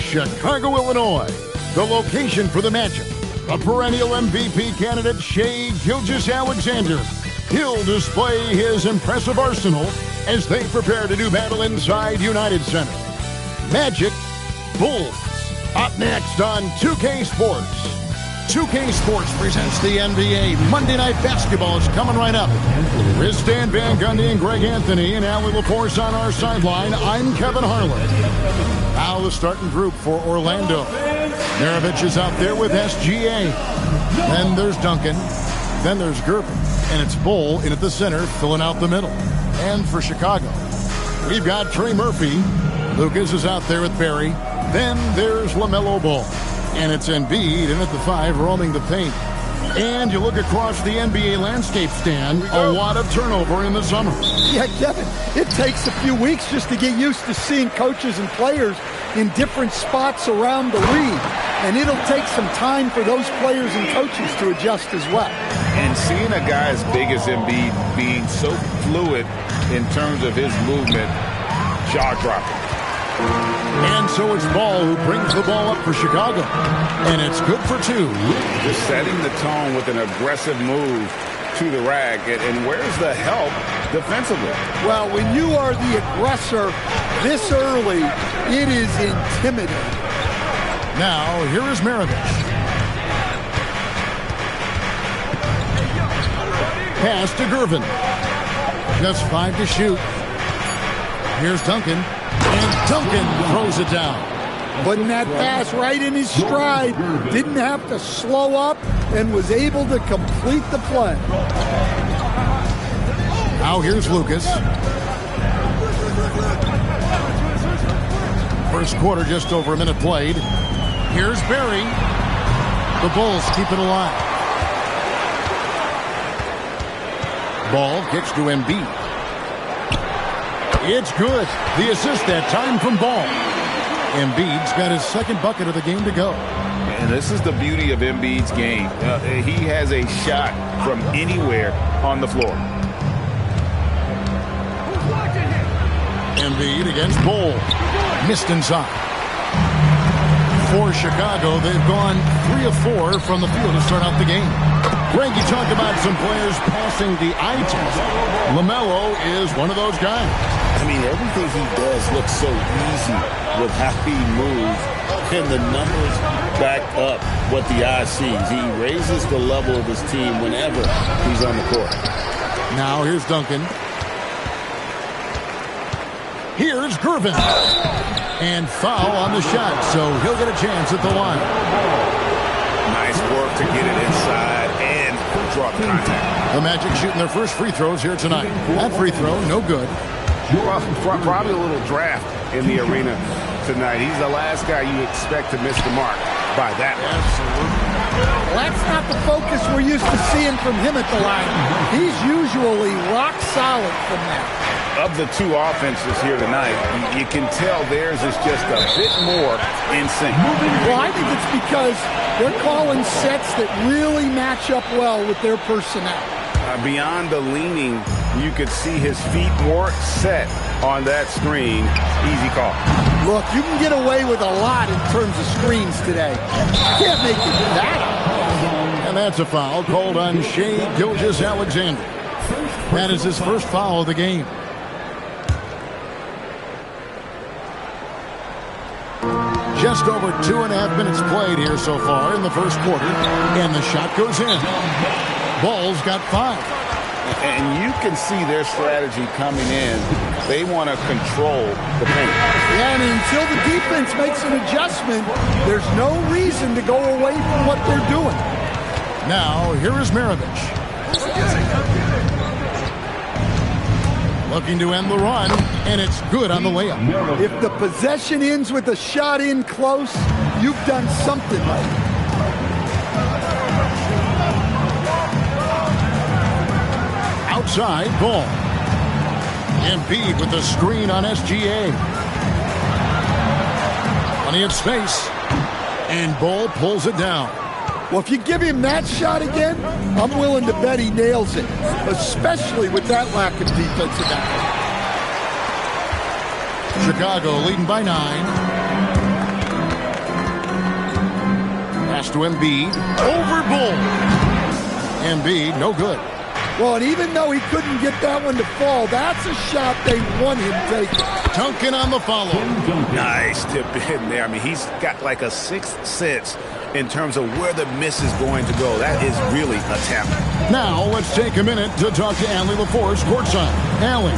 [SPEAKER 10] Chicago, Illinois, the location for the matchup. A perennial MVP candidate, Shia Gilgeous-Alexander. He'll display his impressive arsenal as they prepare to do battle inside United Center. Magic, Bulls. Up next on 2K Sports. 2K Sports presents the NBA. Monday Night Basketball is coming right up. With Stan Van Gundy and Greg Anthony and Allie LaForce on our sideline, I'm Kevin Harlan. Now the starting group for Orlando. Maravich is out there with SGA. Then there's Duncan. Then there's Gervin. And it's Bull in at the center, filling out the middle. And for Chicago, we've got Trey Murphy. Lucas is out there with Barry. Then there's LaMelo Ball. And it's Embiid in at the 5, roaming the paint. And you look across the NBA landscape, Stan, a lot of turnover in the summer.
[SPEAKER 11] Yeah, Kevin, it takes a few weeks just to get used to seeing coaches and players in different spots around the league. And it'll take some time for those players and coaches to adjust as well.
[SPEAKER 12] And seeing a guy as big as Embiid being so fluid in terms of his movement, jaw-dropping.
[SPEAKER 10] And so it's Ball who brings the ball up for Chicago. And it's good for 2.
[SPEAKER 12] Just setting the tone with an aggressive move to the rack. And where's the help defensively?
[SPEAKER 11] Well, when you are the aggressor this early, it is intimidating.
[SPEAKER 10] Now, here is Maravich. Pass to Gervin. Just 5 to shoot. Here's Duncan. And Duncan throws it down.
[SPEAKER 11] Putting that pass right in his stride. Didn't have to slow up and was able to complete the play.
[SPEAKER 10] Now here's Lucas. First quarter, just over a minute played. Here's Barry. The Bulls keep it alive. Ball kicks to Embiid. It's good. The assist that time from Ball. Embiid's got his second bucket of the game to go.
[SPEAKER 12] And this is the beauty of Embiid's game. He has a shot from anywhere on the floor.
[SPEAKER 10] Embiid against Ball. Missed inside. For Chicago, they've gone 3 of 4 from the field to start out the game. Greg, you talked about some players passing the eye test. LaMelo is one of those guys.
[SPEAKER 13] I mean, everything he does looks so easy with how he moves, and the numbers back up what the eye sees. He raises the level of his team whenever he's on the court.
[SPEAKER 10] Now here's Duncan. Here's Gervin. And foul on the shot, so he'll get a chance at the line.
[SPEAKER 12] Nice work to get it inside and drop contact.
[SPEAKER 10] The Magic shooting their first free throws here tonight. That free throw, no good.
[SPEAKER 12] Probably a little draft in the arena tonight. He's the last guy you expect to miss the mark by that.
[SPEAKER 10] Absolutely.
[SPEAKER 11] Well, that's not the focus we're used to seeing from him at the line. He's usually rock solid from that.
[SPEAKER 12] Of the 2 offenses here tonight, you can tell theirs is just a bit more in sync.
[SPEAKER 11] Well, I think it's because they're calling sets that really match up well with their personnel.
[SPEAKER 12] Beyond the leaning, you could see his feet more set on that screen. Easy call.
[SPEAKER 11] Look, you can get away with a lot in terms of screens today. You can't make it that up.
[SPEAKER 10] And that's a foul called on Shia Gilgeous-Alexander. That is his first foul of the game. Just over 2.5 minutes played here so far in the first quarter, and the shot goes in. Ball's got 5.
[SPEAKER 12] And you can see their strategy coming in. They want to control the paint.
[SPEAKER 11] Yeah, and until the defense makes an adjustment, there's no reason to go away from what they're doing.
[SPEAKER 10] Now, here is Maravich. Looking to end the run, and it's good on the layup.
[SPEAKER 11] If the possession ends with a shot in close, you've done something right.
[SPEAKER 10] Outside, Ball. Embiid with the screen on SGA. Plenty of space. And Ball pulls it down.
[SPEAKER 11] Well, if you give him that shot again, I'm willing to bet he nails it, especially with that lack of defensive effort.
[SPEAKER 10] Chicago leading by 9. Pass to Embiid. Over Bull. Embiid, no good.
[SPEAKER 11] Well, and even though he couldn't get that one to fall, that's a shot they want him taking.
[SPEAKER 10] Duncan on the follow.
[SPEAKER 12] Nice tip in there. I mean, he's got like a sixth sense in terms of where the miss is going to go. That is really a tap.
[SPEAKER 10] Now, let's take a minute to talk to Allie LaForce courtside. Allie.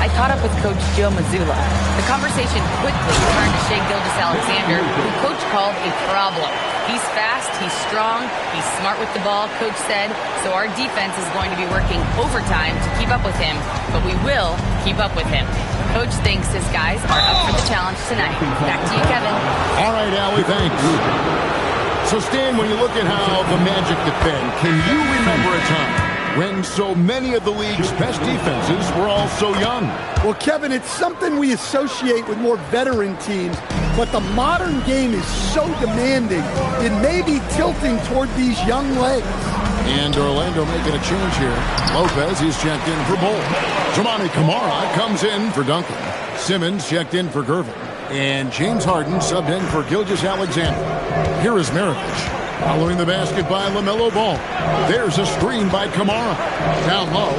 [SPEAKER 4] I caught up with Coach Joe Mazzulla. The conversation quickly turned to Shai Gilgeous-Alexander, who Coach called a problem. He's fast, he's strong, he's smart with the ball, Coach said, so our defense is going to be working overtime to keep up with him, but we will keep up with him. Coach thinks his guys are up for the challenge tonight. Back to you, Kevin.
[SPEAKER 10] All right, Allie, thanks. So, Stan, when you look at how the Magic defend, can you remember a time when so many of the league's best defenses were all so young?
[SPEAKER 11] Well, Kevin, it's something we associate with more veteran teams, but the modern game is so demanding, it may be tilting toward these young legs.
[SPEAKER 10] And Orlando making a change here. Lopez, he's checked in for Bull. Toumani Camara comes in for Duncan. Simmons checked in for Gervin. And James Harden subbed in for Gilgeous-Alexander. Here is Maravich. Following the basket by LaMelo Ball. There's a screen by Camara. Down low.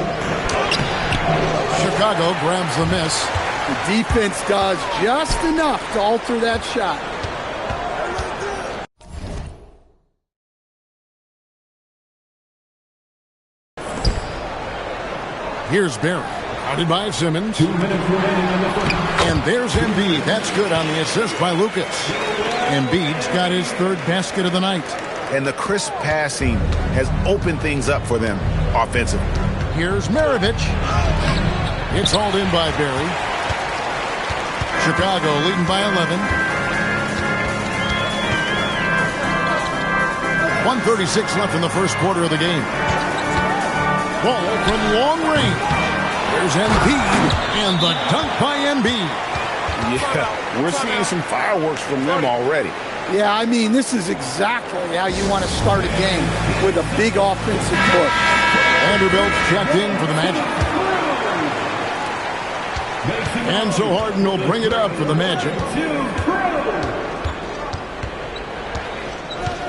[SPEAKER 10] Chicago grabs the miss.
[SPEAKER 11] The defense does just enough to alter that shot.
[SPEAKER 10] Here's Barry. Guarded by Simmons.
[SPEAKER 8] 2 minutes remaining in the first.
[SPEAKER 10] And there's Embiid. That's good on the assist by Lucas. Embiid's got his third basket of the night.
[SPEAKER 12] And the crisp passing has opened things up for them offensively.
[SPEAKER 10] Here's Maravich. It's hauled in by Barry. Chicago leading by 11. 1:36 left in the first quarter of the game. Ball from long range. There's Embiid, and the dunk by Embiid.
[SPEAKER 12] Yeah, we're seeing some fireworks from them already.
[SPEAKER 11] Yeah, I mean, this is exactly how you want to start a game, with a big offensive push.
[SPEAKER 10] Vanderbilt checked in for the Magic. And so Harden will bring it up for the Magic.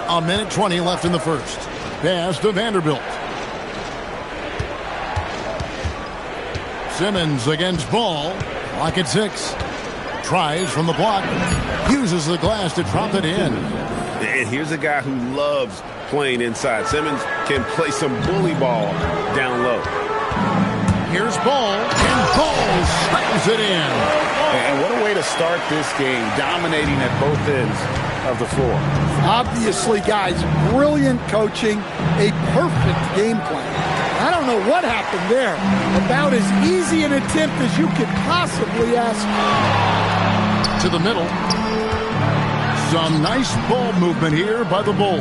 [SPEAKER 10] A minute 20 left in the first. Pass to Vanderbilt. Simmons against Ball. Clock at 6. Tries from the block. Uses the glass to drop it in.
[SPEAKER 12] And here's a guy who loves playing inside. Simmons can play some bully ball down low.
[SPEAKER 10] Here's Ball, and Ball slams it in.
[SPEAKER 12] And what a way to start this game, dominating at both ends of the floor.
[SPEAKER 11] Obviously, guys, brilliant coaching, a perfect game plan. I don't know what happened there. About as easy an attempt as you could possibly ask.
[SPEAKER 10] To the middle. Some nice ball movement here by the Bulls.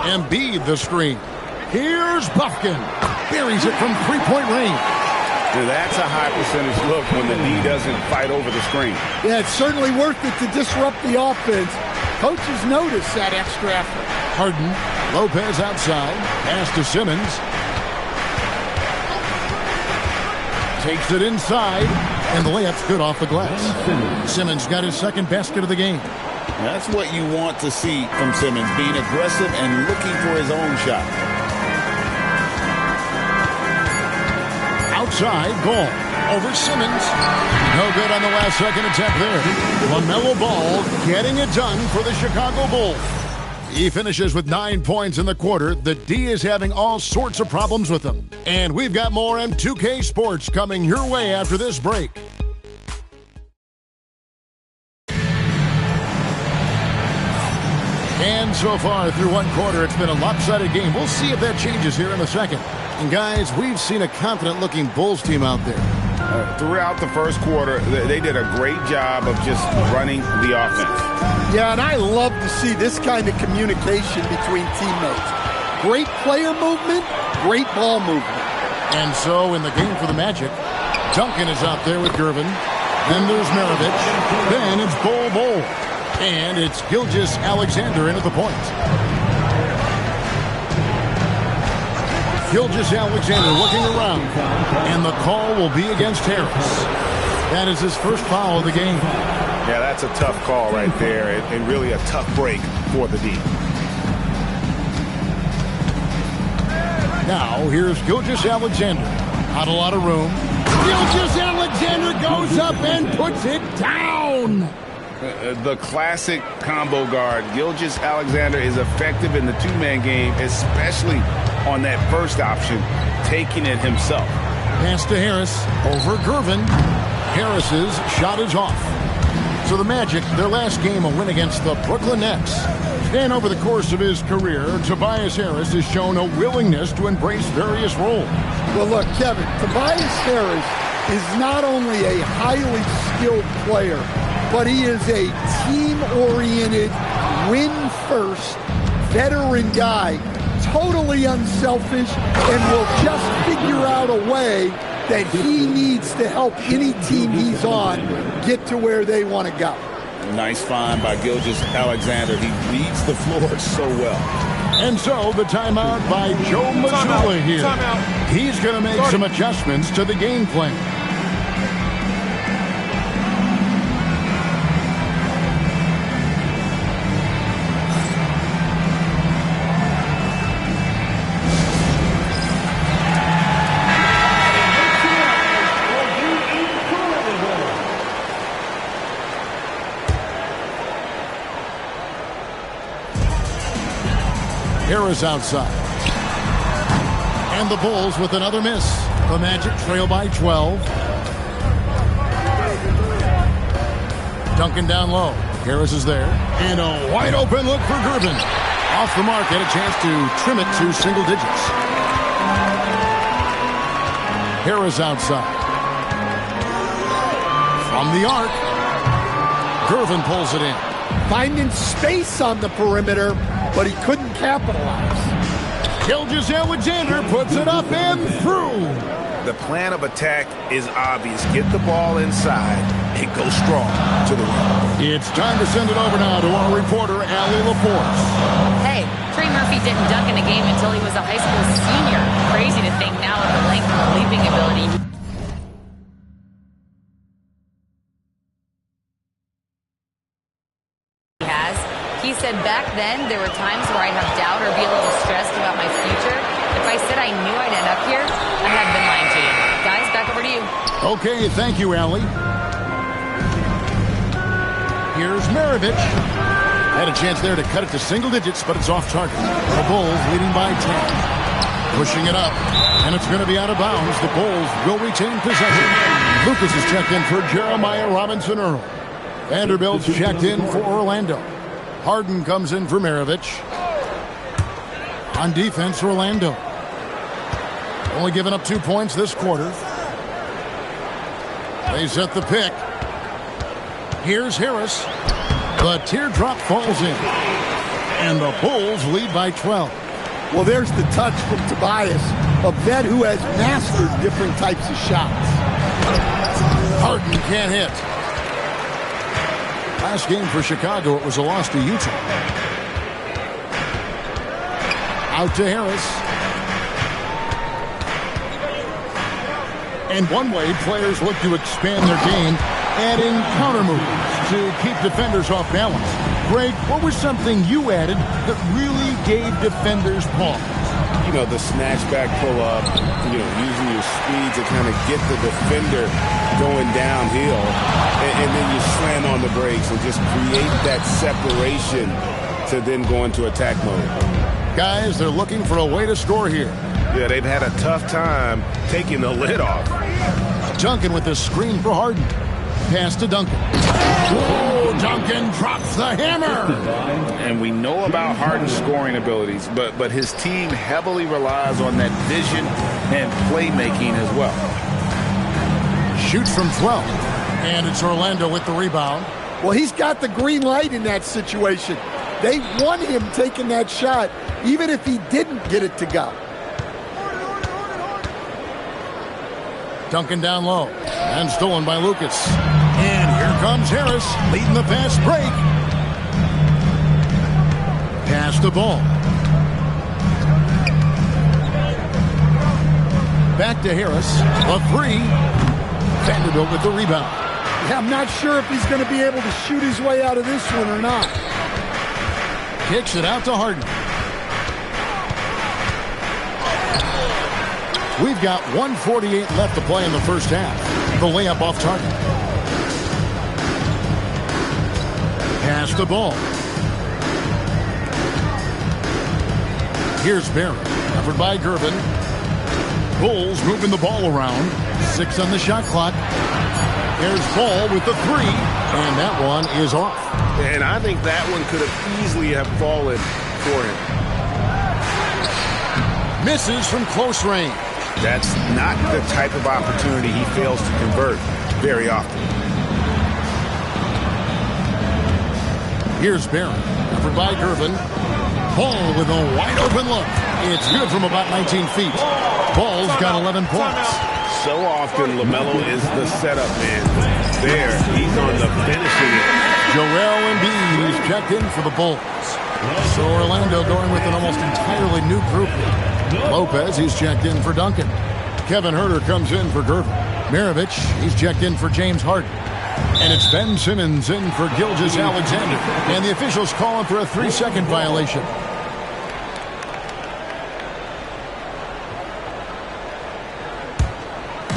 [SPEAKER 10] Embiid the screen. Here's Buffkin. Buries it from three-point range.
[SPEAKER 12] Dude, that's a high percentage look when the D doesn't fight over the screen.
[SPEAKER 11] Yeah, it's certainly worth it to disrupt the offense. Coaches notice that extra effort.
[SPEAKER 10] Harden, Lopez outside. Pass to Simmons. Takes it inside. And the layup's good off the glass. Simmons got his second basket of the game.
[SPEAKER 13] That's what you want to see from Simmons, being aggressive and looking for his own shot.
[SPEAKER 10] Outside, Ball over Simmons. No good on the last second attempt there. LaMelo Ball getting it done for the Chicago Bulls. He finishes with 9 points in the quarter. The D is having all sorts of problems with him. And we've got more M2K Sports coming your way after this break. And so far through one quarter, it's been a lopsided game. We'll see if that changes here in the second. And guys, we've seen a confident-looking Bulls team out there.
[SPEAKER 12] Throughout the first quarter, they did a great job of just running the offense.
[SPEAKER 11] Yeah, and I love to see this kind of communication between teammates. Great player movement, great ball movement.
[SPEAKER 10] And so in the game for the Magic, Duncan is out there with Gervin. Then there's Maravich. Then it's Bol. And it's Gilgeous-Alexander into the point. Gilgeous-Alexander looking around. And the call will be against Harris. That is his first foul of the game.
[SPEAKER 12] Yeah, that's a tough call right there, and really a tough break for the D.
[SPEAKER 10] Now, here's Gilgeous-Alexander. Not a lot of room. Gilgeous-Alexander goes up and puts it down.
[SPEAKER 12] The classic combo guard. Gilgeous-Alexander is effective in the two-man game, especially on that first option, taking it himself.
[SPEAKER 10] Pass to Harris over Gervin. Harris's shot is off. So the Magic, their last game, a win against the Brooklyn Nets. And over the course of his career, Tobias Harris has shown a willingness to embrace various roles.
[SPEAKER 11] Well, look, Kevin, Tobias Harris is not only a highly skilled player, but he is a team-oriented, win-first, veteran guy, totally unselfish, and will just figure out a way that he needs to help any team he's on get to where they want to go.
[SPEAKER 12] Nice find by Gilgeous-Alexander. He reads the floor so well.
[SPEAKER 10] And so the timeout by Joe Mazzulla here.
[SPEAKER 1] Timeout.
[SPEAKER 10] He's going to make some adjustments to the game plan. Harris outside. And the Bulls with another miss. The Magic trail by 12. Duncan down low. Harris is there. And a wide open look for Gervin. Off the mark, had a chance to trim it to single digits. Harris outside. From the arc. Gervin pulls it in.
[SPEAKER 11] Finding space on the perimeter, but he couldn't capitalize.
[SPEAKER 10] Gilgeous-Alexander puts it up and through.
[SPEAKER 12] The plan of attack is obvious. Get the ball inside and go strong to the rim.
[SPEAKER 10] It's time to send it over now to our reporter, Allie LaForce.
[SPEAKER 4] Hey, Trey Murphy didn't dunk in a game until he was a high school senior. Crazy to think now of the length and the leaping ability. He said back then there were times where I'd have doubt or be a little stressed about my future. If I said I knew I'd end up here, I have been lying to you. Guys, back over to you.
[SPEAKER 10] Okay, thank you, Allie. Here's Maravich. Had a chance there to cut it to single digits, but it's off target. The Bulls leading by 10. Pushing it up, and it's going to be out of bounds. The Bulls will retain possession. Lucas is checked in for Jeremiah Robinson-Earl. Vanderbilt's checked in for Orlando. Harden comes in for Maravich. On defense, Orlando. Only giving up 2 points this quarter. They set the pick. Here's Harris. The teardrop falls in. And the Bulls lead by 12.
[SPEAKER 11] Well, there's the touch from Tobias, a vet who has mastered different types of shots.
[SPEAKER 10] Harden can't hit. Last game for Chicago, it was a loss to Utah. Out to Harris. And one way players look to expand their game, adding counter moves to keep defenders off balance. Greg, what was something you added that really gave defenders pause?
[SPEAKER 13] You know, the snatch back pull-up, using your speed to kind of get the defender going downhill, and then you slam on the brakes and just create that separation to then go into attack mode.
[SPEAKER 10] Guys, they're looking for a way to score here.
[SPEAKER 12] Yeah, they've had a tough time taking the lid off.
[SPEAKER 10] Duncan with the screen for Harden. Pass to Duncan. Oh, Duncan drops the hammer.
[SPEAKER 12] And we know about Harden's scoring abilities, but his team heavily relies on that vision and playmaking as well.
[SPEAKER 10] Shoots from 12. And it's Orlando with the rebound.
[SPEAKER 11] Well, he's got the green light in that situation. They want him taking that shot, even if he didn't get it to go.
[SPEAKER 10] Duncan down low. And stolen by Lucas. And here comes Harris, leading the fast break. Pass the ball. Back to Harris. A three. Vanderbilt with the rebound.
[SPEAKER 11] Yeah, I'm not sure if he's going to be able to shoot his way out of this one or not.
[SPEAKER 10] Kicks it out to Harden. We've got 1:48 left to play in the first half. The layup off target. Pass the ball. Here's Barrett. Covered by Gervin. Bulls moving the ball around. 6 on the shot clock. There's Ball with the 3. And that one is off.
[SPEAKER 12] And I think that one could have easily have fallen for him.
[SPEAKER 10] Misses from close range.
[SPEAKER 12] That's not the type of opportunity he fails to convert very often.
[SPEAKER 10] Here's Barrett. Covered by Gervin. Ball with a wide open look. It's good from about 19 feet. Ball's got 11 points.
[SPEAKER 12] So often LaMelo is the setup man. There, he's on the finishing it.
[SPEAKER 10] Joel Embiid is checked in for the Bulls. So Orlando going with an almost entirely new group. Lopez, he's checked in for Duncan. Kevin Huerter comes in for Gervin. Maravich, he's checked in for James Harden. And it's Ben Simmons in for Gilgeous-Alexander. And the officials call him for a 3-second violation.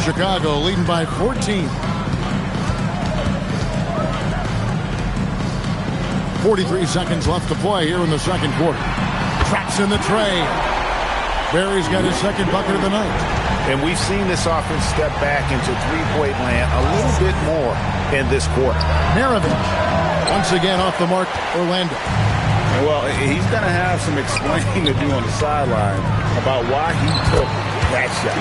[SPEAKER 10] Chicago leading by 14. 43 seconds left to play here in the second quarter. Traps in the tray. Barry's got his second bucket of the night.
[SPEAKER 12] And we've seen this offense step back into three-point land a little bit more in this quarter.
[SPEAKER 10] Maravich once again off the mark, Orlando.
[SPEAKER 12] Well, he's going to have some explaining to do on the sideline about why he took that shot.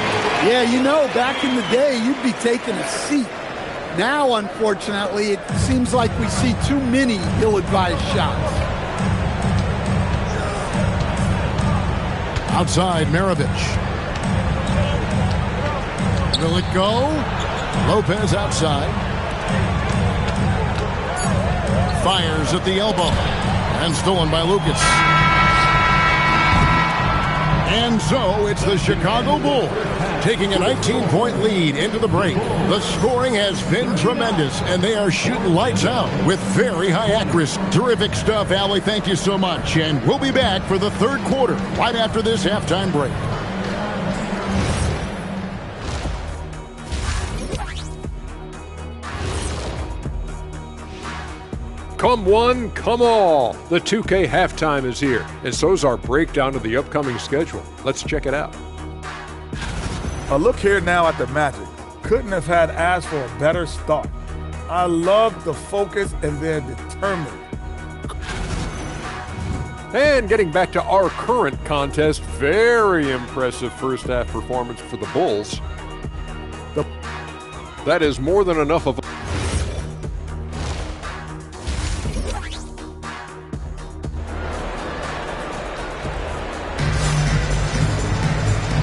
[SPEAKER 11] Yeah, you know, back in the day, you'd be taking a seat. Now, unfortunately, it seems like we see too many ill-advised shots.
[SPEAKER 10] Outside, Maravich. Will it go? Lopez outside. Fires at the elbow. And stolen by Lucas. And so it's the Chicago Bulls taking a 19-point lead into the break. The scoring has been tremendous, and they are shooting lights out with very high accuracy. Terrific stuff, Allie. Thank you so much. And we'll be back for the third quarter right after this halftime break.
[SPEAKER 5] Come one, come all. The 2K halftime is here, and so's our breakdown of the upcoming schedule. Let's check it out.
[SPEAKER 6] A look here now at the Magic. Couldn't have had asked for a better start. I love the focus and they're determined.
[SPEAKER 5] And getting back to our current contest, very impressive first half performance for the Bulls. That is more than enough of a...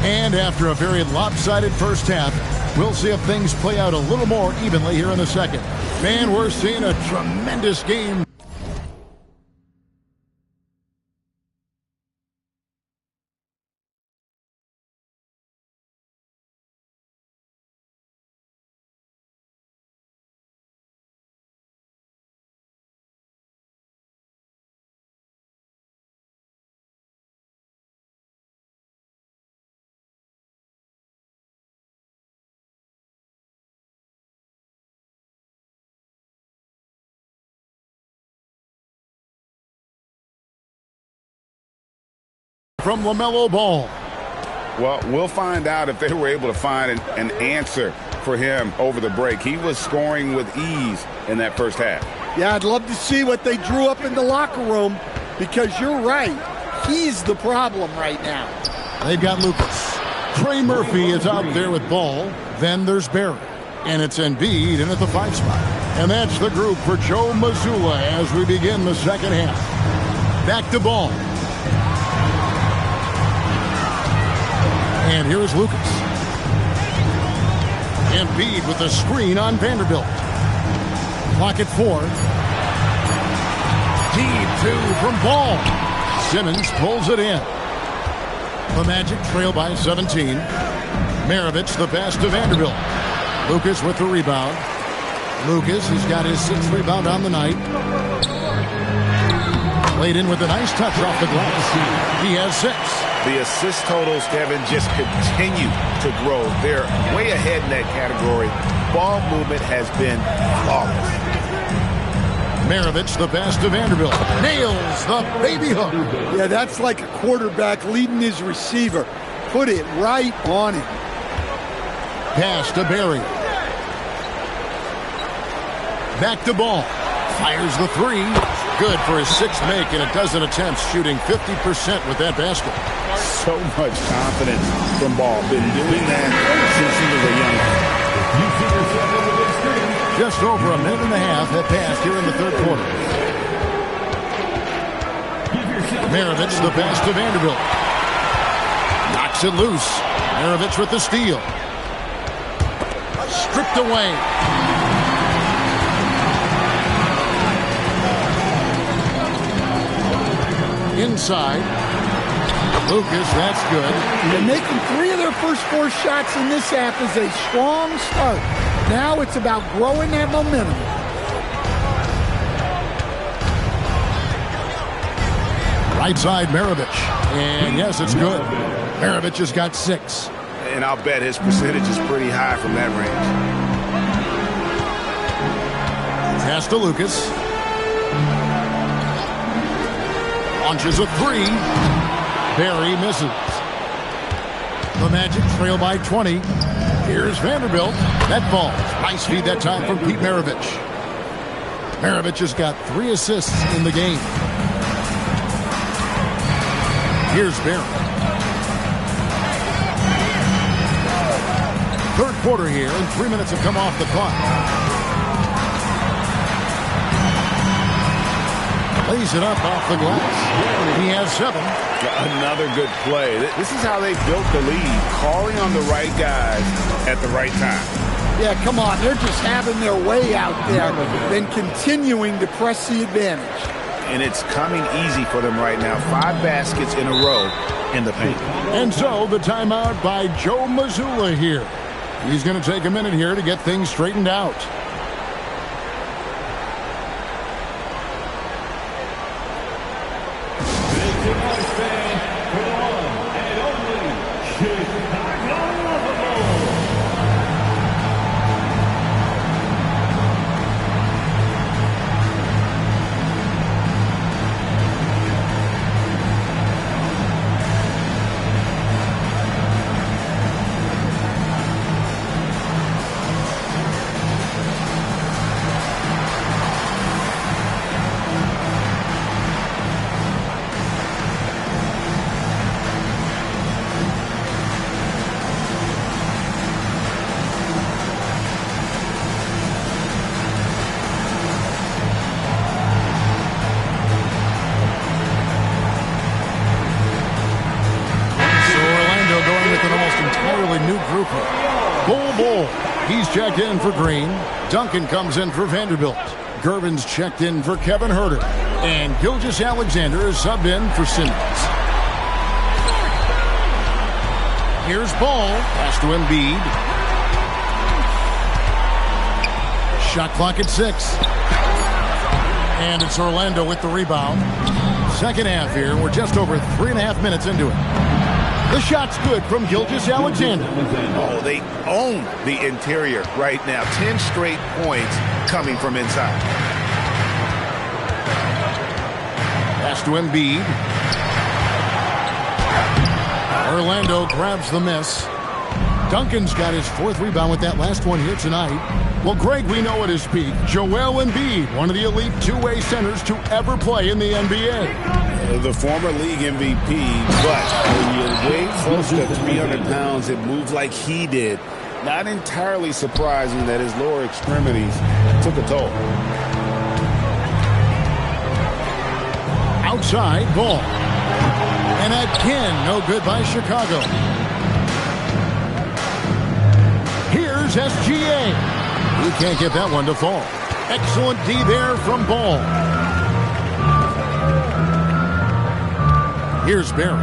[SPEAKER 10] And after a very lopsided first half, we'll see if things play out a little more evenly here in the second. Man, we're seeing a tremendous game. From LaMelo Ball.
[SPEAKER 12] Well, we'll find out if they were able to find an answer for him over the break. He was scoring with ease in that first half.
[SPEAKER 11] Yeah, I'd love to see what they drew up in the locker room, because you're right. He's the problem right now.
[SPEAKER 10] They've got Lucas. Trey Murphy is out there with Ball. Then there's Barrett. And it's Embiid in at the 5 spot. And that's the group for Joe Mazzulla as we begin the second half. Back to Ball. And here's Lucas. Embiid with the screen on Vanderbilt. Clock at 4. Deep 2 from Ball. Simmons pulls it in. The Magic trail by 17. Maravich the pass to Vanderbilt. Lucas with the rebound. Lucas has got his 6th rebound on the night. Laid in with a nice touch off the glass. He has 6.
[SPEAKER 12] The assist totals, Kevin, just continue to grow. They're way ahead in that category. Ball movement has been flawless.
[SPEAKER 10] Maravich, the pass to Vanderbilt. Nails the baby hook.
[SPEAKER 11] Yeah, that's like a quarterback leading his receiver. Put it right on him.
[SPEAKER 10] Pass to Berry. Back to Ball. Fires the 3. Good for his 6th make in a dozen attempts, shooting 50% with that basket.
[SPEAKER 12] So much confidence from Ball. Been doing that since he was a young man.
[SPEAKER 10] Just over a minute and a half have passed here in the third quarter. Maravich, the pass to Vanderbilt. Knocks it loose. Maravich with the steal. Stripped away. Inside. Lucas, that's good.
[SPEAKER 11] And making 3 of their first 4 shots in this half is a strong start. Now it's about growing that momentum.
[SPEAKER 10] Right side, Maravich. And yes, it's good. Maravich has got 6.
[SPEAKER 12] And I'll bet his percentage is pretty high from that range.
[SPEAKER 10] Pass to Lucas. Launches a 3. Berry misses. The Magic trail by 20. Here's Vanderbilt. That falls. Nice feed that time from Pete Maravich. Maravich has got 3 assists in the game. Here's Berry. Third quarter here, and 3 minutes have come off the clock. Lays it up off the glass. He has 7.
[SPEAKER 12] Another good play. This is how they built the lead, calling on the right guys at the right time.
[SPEAKER 11] Yeah, come on. They're just having their way out there, then continuing to press the advantage.
[SPEAKER 12] And it's coming easy for them right now. 5 baskets in a row in the paint.
[SPEAKER 10] And so the timeout by Joe Mazzulla here. He's going to take a minute here to get things straightened out. He's checked in for Green. Duncan comes in for Vanderbilt. Gervin's checked in for Kevin Herter. And Gilgeous-Alexander is subbed in for Simmons. Here's Ball. Pass to Embiid. Shot clock at 6. And it's Orlando with the rebound. Second half here. We're just over 3.5 minutes into it. The shot's good from Gilgeous-Alexander.
[SPEAKER 12] Oh, they own the interior right now. 10 straight points coming from inside.
[SPEAKER 10] Pass to Embiid. Orlando grabs the miss. Duncan's got his 4th rebound with that last one here tonight. Well, Greg, we know at his peak, Joel Embiid, one of the elite 2-way centers to ever play in the NBA.
[SPEAKER 12] The former league MVP, but when you weigh close to 300 pounds, it moves like he did. Not entirely surprising that his lower extremities took a toll.
[SPEAKER 10] Outside, Ball. And again, no good by Chicago. Here's SGA. He can't get that one to fall. Excellent D there from Ball. Here's Berry,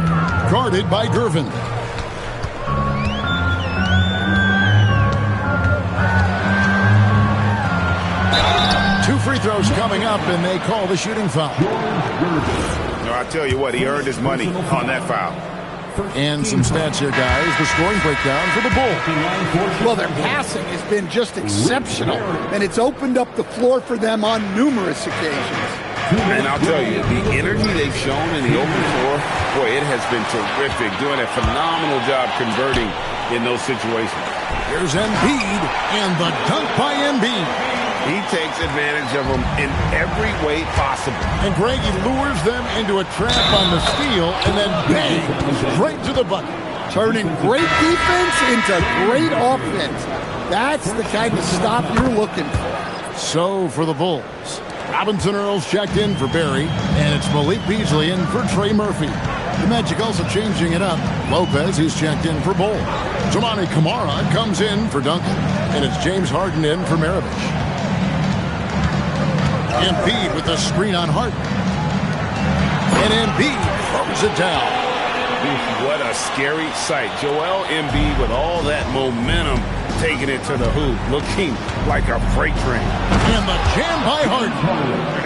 [SPEAKER 10] guarded by Gervin. 2 free throws coming up, and they call the shooting foul.
[SPEAKER 12] No, I tell you what, he earned his money on that foul.
[SPEAKER 10] And some stats here, guys. The scoring breakdown for the Bulls.
[SPEAKER 11] Well, their passing has been just exceptional, and it's opened up the floor for them on numerous occasions.
[SPEAKER 12] And I'll tell you, the energy they've shown in the open floor, boy, it has been terrific. Doing a phenomenal job converting in those situations.
[SPEAKER 10] Here's Embiid, and the dunk by Embiid.
[SPEAKER 12] He takes advantage of them in every way possible.
[SPEAKER 10] And Greg, he lures them into a trap on the steal, and then bang, straight to the bucket.
[SPEAKER 11] Turning great defense into great offense. That's the kind of stop you're looking for.
[SPEAKER 10] So for the Bulls, Robinson Earls checked in for Barry, and it's Malik Beasley in for Trey Murphy. The Magic also changing it up. Lopez, he's checked in for Bull. Toumani Camara comes in for Duncan, and it's James Harden in for Maravich. Embiid with the screen on Harden. And Embiid throws it down.
[SPEAKER 12] What a scary sight. Joel Embiid with all that momentum taking it to the hoop, looking like a freight train.
[SPEAKER 10] And the jam by Harden.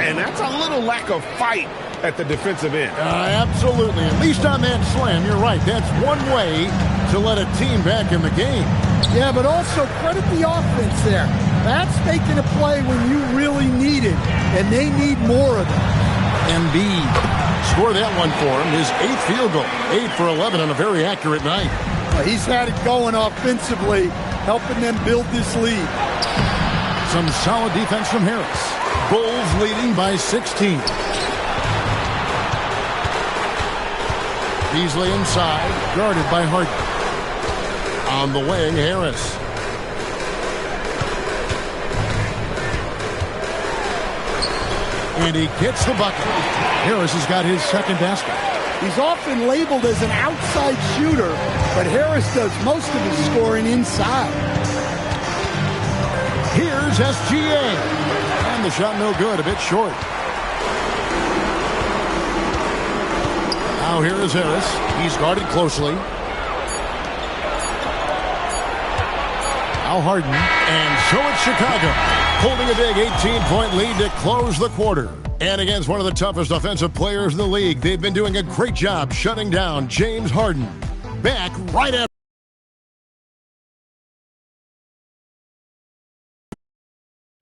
[SPEAKER 12] And that's a little lack of fight at the defensive end.
[SPEAKER 10] Absolutely. At least on that slam, you're right. That's one way to let a team back in the game.
[SPEAKER 11] Yeah, but also credit the offense there. That's making a play when you really need it, and they need more of it.
[SPEAKER 10] Embiid scored that one for him, his 8th field goal. 8 for 11 on a very accurate night.
[SPEAKER 11] He's had it going offensively, helping them build this lead.
[SPEAKER 10] Some solid defense from Harris. Bulls leading by 16. Beasley inside, guarded by Harden. On the wing, Harris. And he gets the bucket. Harris has got his second basket.
[SPEAKER 11] He's often labeled as an outside shooter, but Harris does most of his scoring inside.
[SPEAKER 10] Here's SGA. And the shot no good, a bit short. Now here is Harris. He's guarded closely. Now Harden. And so it's Chicago, holding a big 18-point lead to close the quarter. And against one of the toughest offensive players in the league, they've been doing a great job shutting down James Harden. Back right after.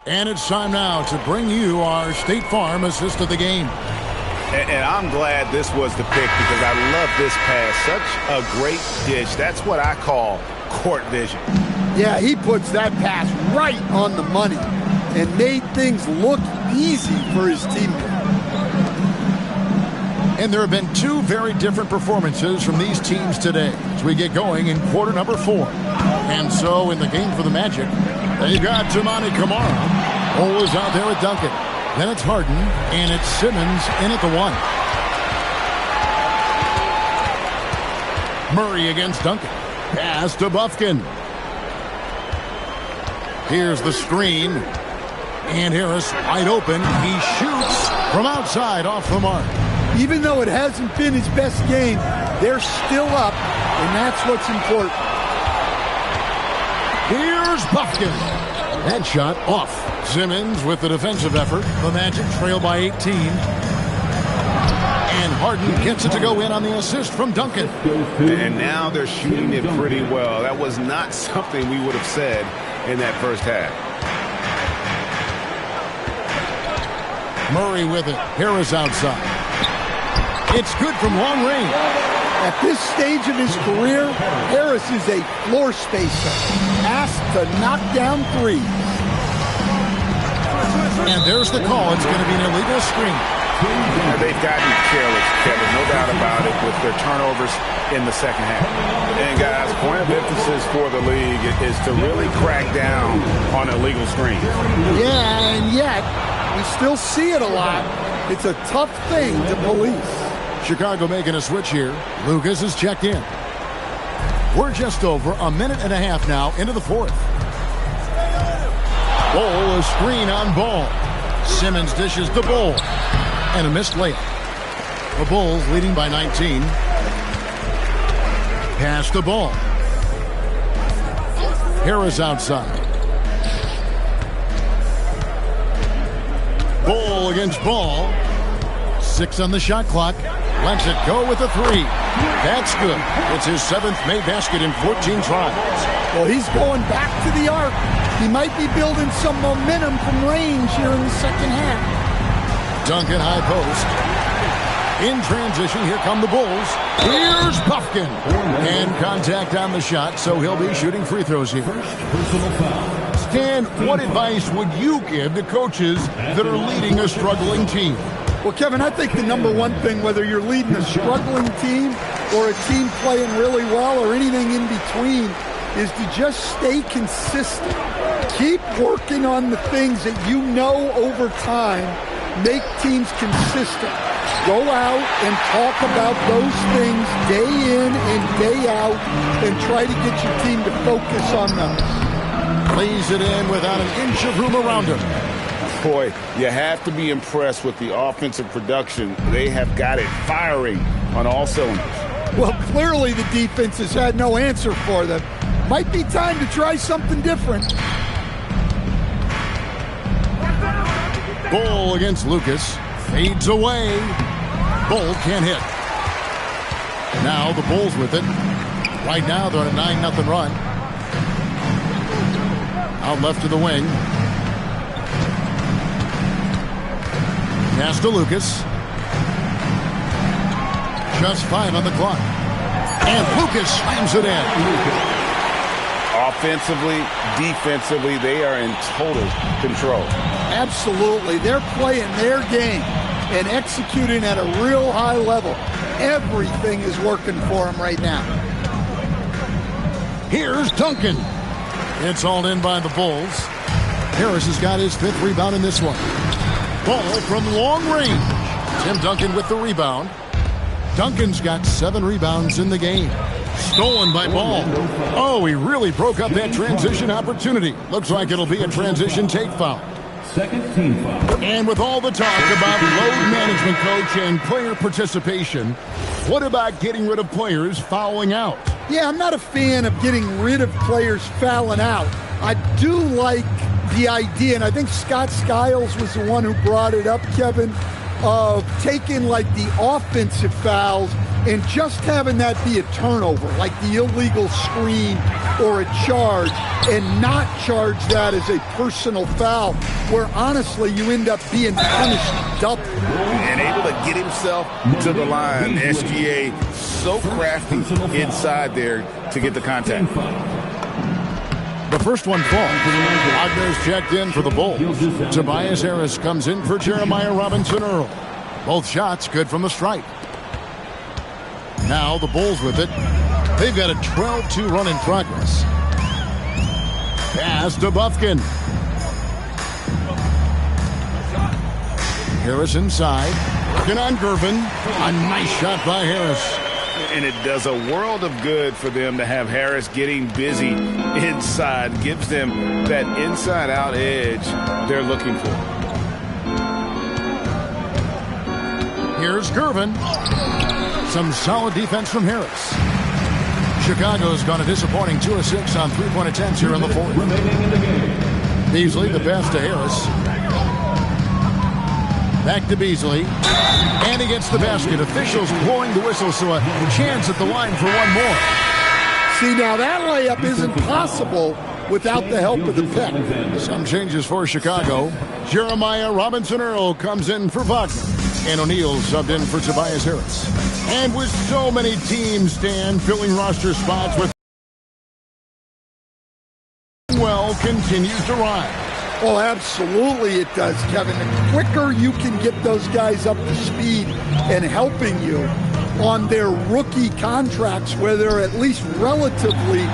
[SPEAKER 10] And it's time now to bring you our State Farm assist of the game.
[SPEAKER 12] And I'm glad this was the pick because I love this pass. Such a great dish. That's what I call court vision.
[SPEAKER 11] Yeah, he puts that pass right on the money and made things look easy for his teammate.
[SPEAKER 10] And there have been 2 very different performances from these teams today as we get going in quarter number 4. And so in the game for the Magic, they've got Toumani Camara. Bull is out there with Duncan. Then it's Harden, and it's Simmons in at the 1. Murray against Duncan. Pass to Bufkin. Here's the screen. And Harris wide open. He shoots from outside off the mark.
[SPEAKER 11] Even though it hasn't been his best game, they're still up, and that's what's important.
[SPEAKER 10] Here's Bufkin. That shot off. Simmons with the defensive effort. The Magic trail by 18. And Harden gets it to go in on the assist from Duncan.
[SPEAKER 12] And now they're shooting it pretty well. That was not something we would have said in that first half.
[SPEAKER 10] Murray with it. Harris outside. It's good from long range.
[SPEAKER 11] At this stage of his career, Harris is a floor spacer, asked to knock down threes.
[SPEAKER 10] And there's the call. It's going to be an illegal screen.
[SPEAKER 12] They've gotten careless, Kevin, no doubt about it, with their turnovers in the second half. And guys, point of emphasis for the league is to really crack down on illegal screens.
[SPEAKER 11] Yeah, and yet we still see it a lot. It's a tough thing to police.
[SPEAKER 10] Chicago making a switch here. Lucas is checked in. We're just over a minute and a half now into the 4th. Bull, a screen on Ball. Simmons dishes to Bull. And a missed layup. The Bulls leading by 19. Pass the Ball. Harris outside. Bull against Ball. 6 on the shot clock. Lets it go with a 3. That's good. It's his 7th made basket in 14 tries.
[SPEAKER 11] Well, he's going back to the arc. He might be building some momentum from range here in the second half.
[SPEAKER 10] Duncan high post. In transition, here come the Bulls. Here's Puffkin. And contact on the shot, so he'll be shooting free throws here. Stan, what advice would you give to coaches that are leading a struggling team?
[SPEAKER 11] Well, Kevin, I think the number one thing, whether you're leading a struggling team or a team playing really well or anything in between, is to just stay consistent. Keep working on the things that you know over time make teams consistent. Go out and talk about those things day in and day out and try to get your team to focus on them.
[SPEAKER 10] Plays it in without an inch of room around him.
[SPEAKER 12] Boy, you have to be impressed with the offensive production. They have got it firing on all cylinders.
[SPEAKER 11] Well, clearly the defense has had no answer for them. Might be time to try something different.
[SPEAKER 10] Bull against Lucas. Fades away. Bull can't hit. Now the Bulls with it. Right now they're on a 9-0 run. Out left to the wing. Pass to Lucas. Just 5 on the clock. And Lucas slams it in.
[SPEAKER 12] Offensively, defensively, they are in total control.
[SPEAKER 11] Absolutely. They're playing their game and executing at a real high level. Everything is working for them right now.
[SPEAKER 10] Here's Duncan. It's all in by the Bulls. Harris has got his 5th rebound in this one. Ball from long range. Tim Duncan with the rebound. Duncan's got 7 rebounds in the game. Stolen by Ball. Oh, he really broke up that transition opportunity. Looks like it'll be a transition take foul.
[SPEAKER 8] Second team foul.
[SPEAKER 10] And with all the talk about load management, coach, and player participation, what about getting rid of players fouling out?
[SPEAKER 11] Yeah, I'm not a fan of getting rid of players fouling out. I do like the idea, and I think Scott Skiles was the one who brought it up, Kevin, of taking like the offensive fouls and just having that be a turnover, like the illegal screen or a charge, and not charge that as a personal foul, where honestly you end up being punished double.
[SPEAKER 12] And able to get himself to the line. SGA so crafty inside there to get the contact.
[SPEAKER 10] The first one falls. Wagner's checked in for the Bulls. Tobias Harris comes in for Jeremiah Robinson-Earl. Both shots good from the stripe. Now the Bulls with it. They've got a 12-2 run in progress. Pass to Buffkin. Harris inside. Working on Gervin. A nice shot by Harris.
[SPEAKER 12] And it does a world of good for them to have Harris getting busy inside. Gives them that inside-out edge they're looking for.
[SPEAKER 10] Here's Gervin. Some solid defense from Harris. Chicago's gone a disappointing 2 of 6 on 3-point attempts here in the fourth. Beasley, the pass to Harris. Back to Beasley. And he gets the basket. Officials blowing the whistle, so a chance at the line for one more.
[SPEAKER 11] See, now that layup isn't possible without the help of the pick.
[SPEAKER 10] Some changes for Chicago. Jeremiah Robinson-Earl comes in for Wagner. And O'Neal subbed in for Tobias Harris. And with so many teams, Dan, filling roster spots with well continues to rise.
[SPEAKER 11] Oh, absolutely it does, Kevin. The quicker you can get those guys up to speed and helping you on their rookie contracts, where they're at least relatively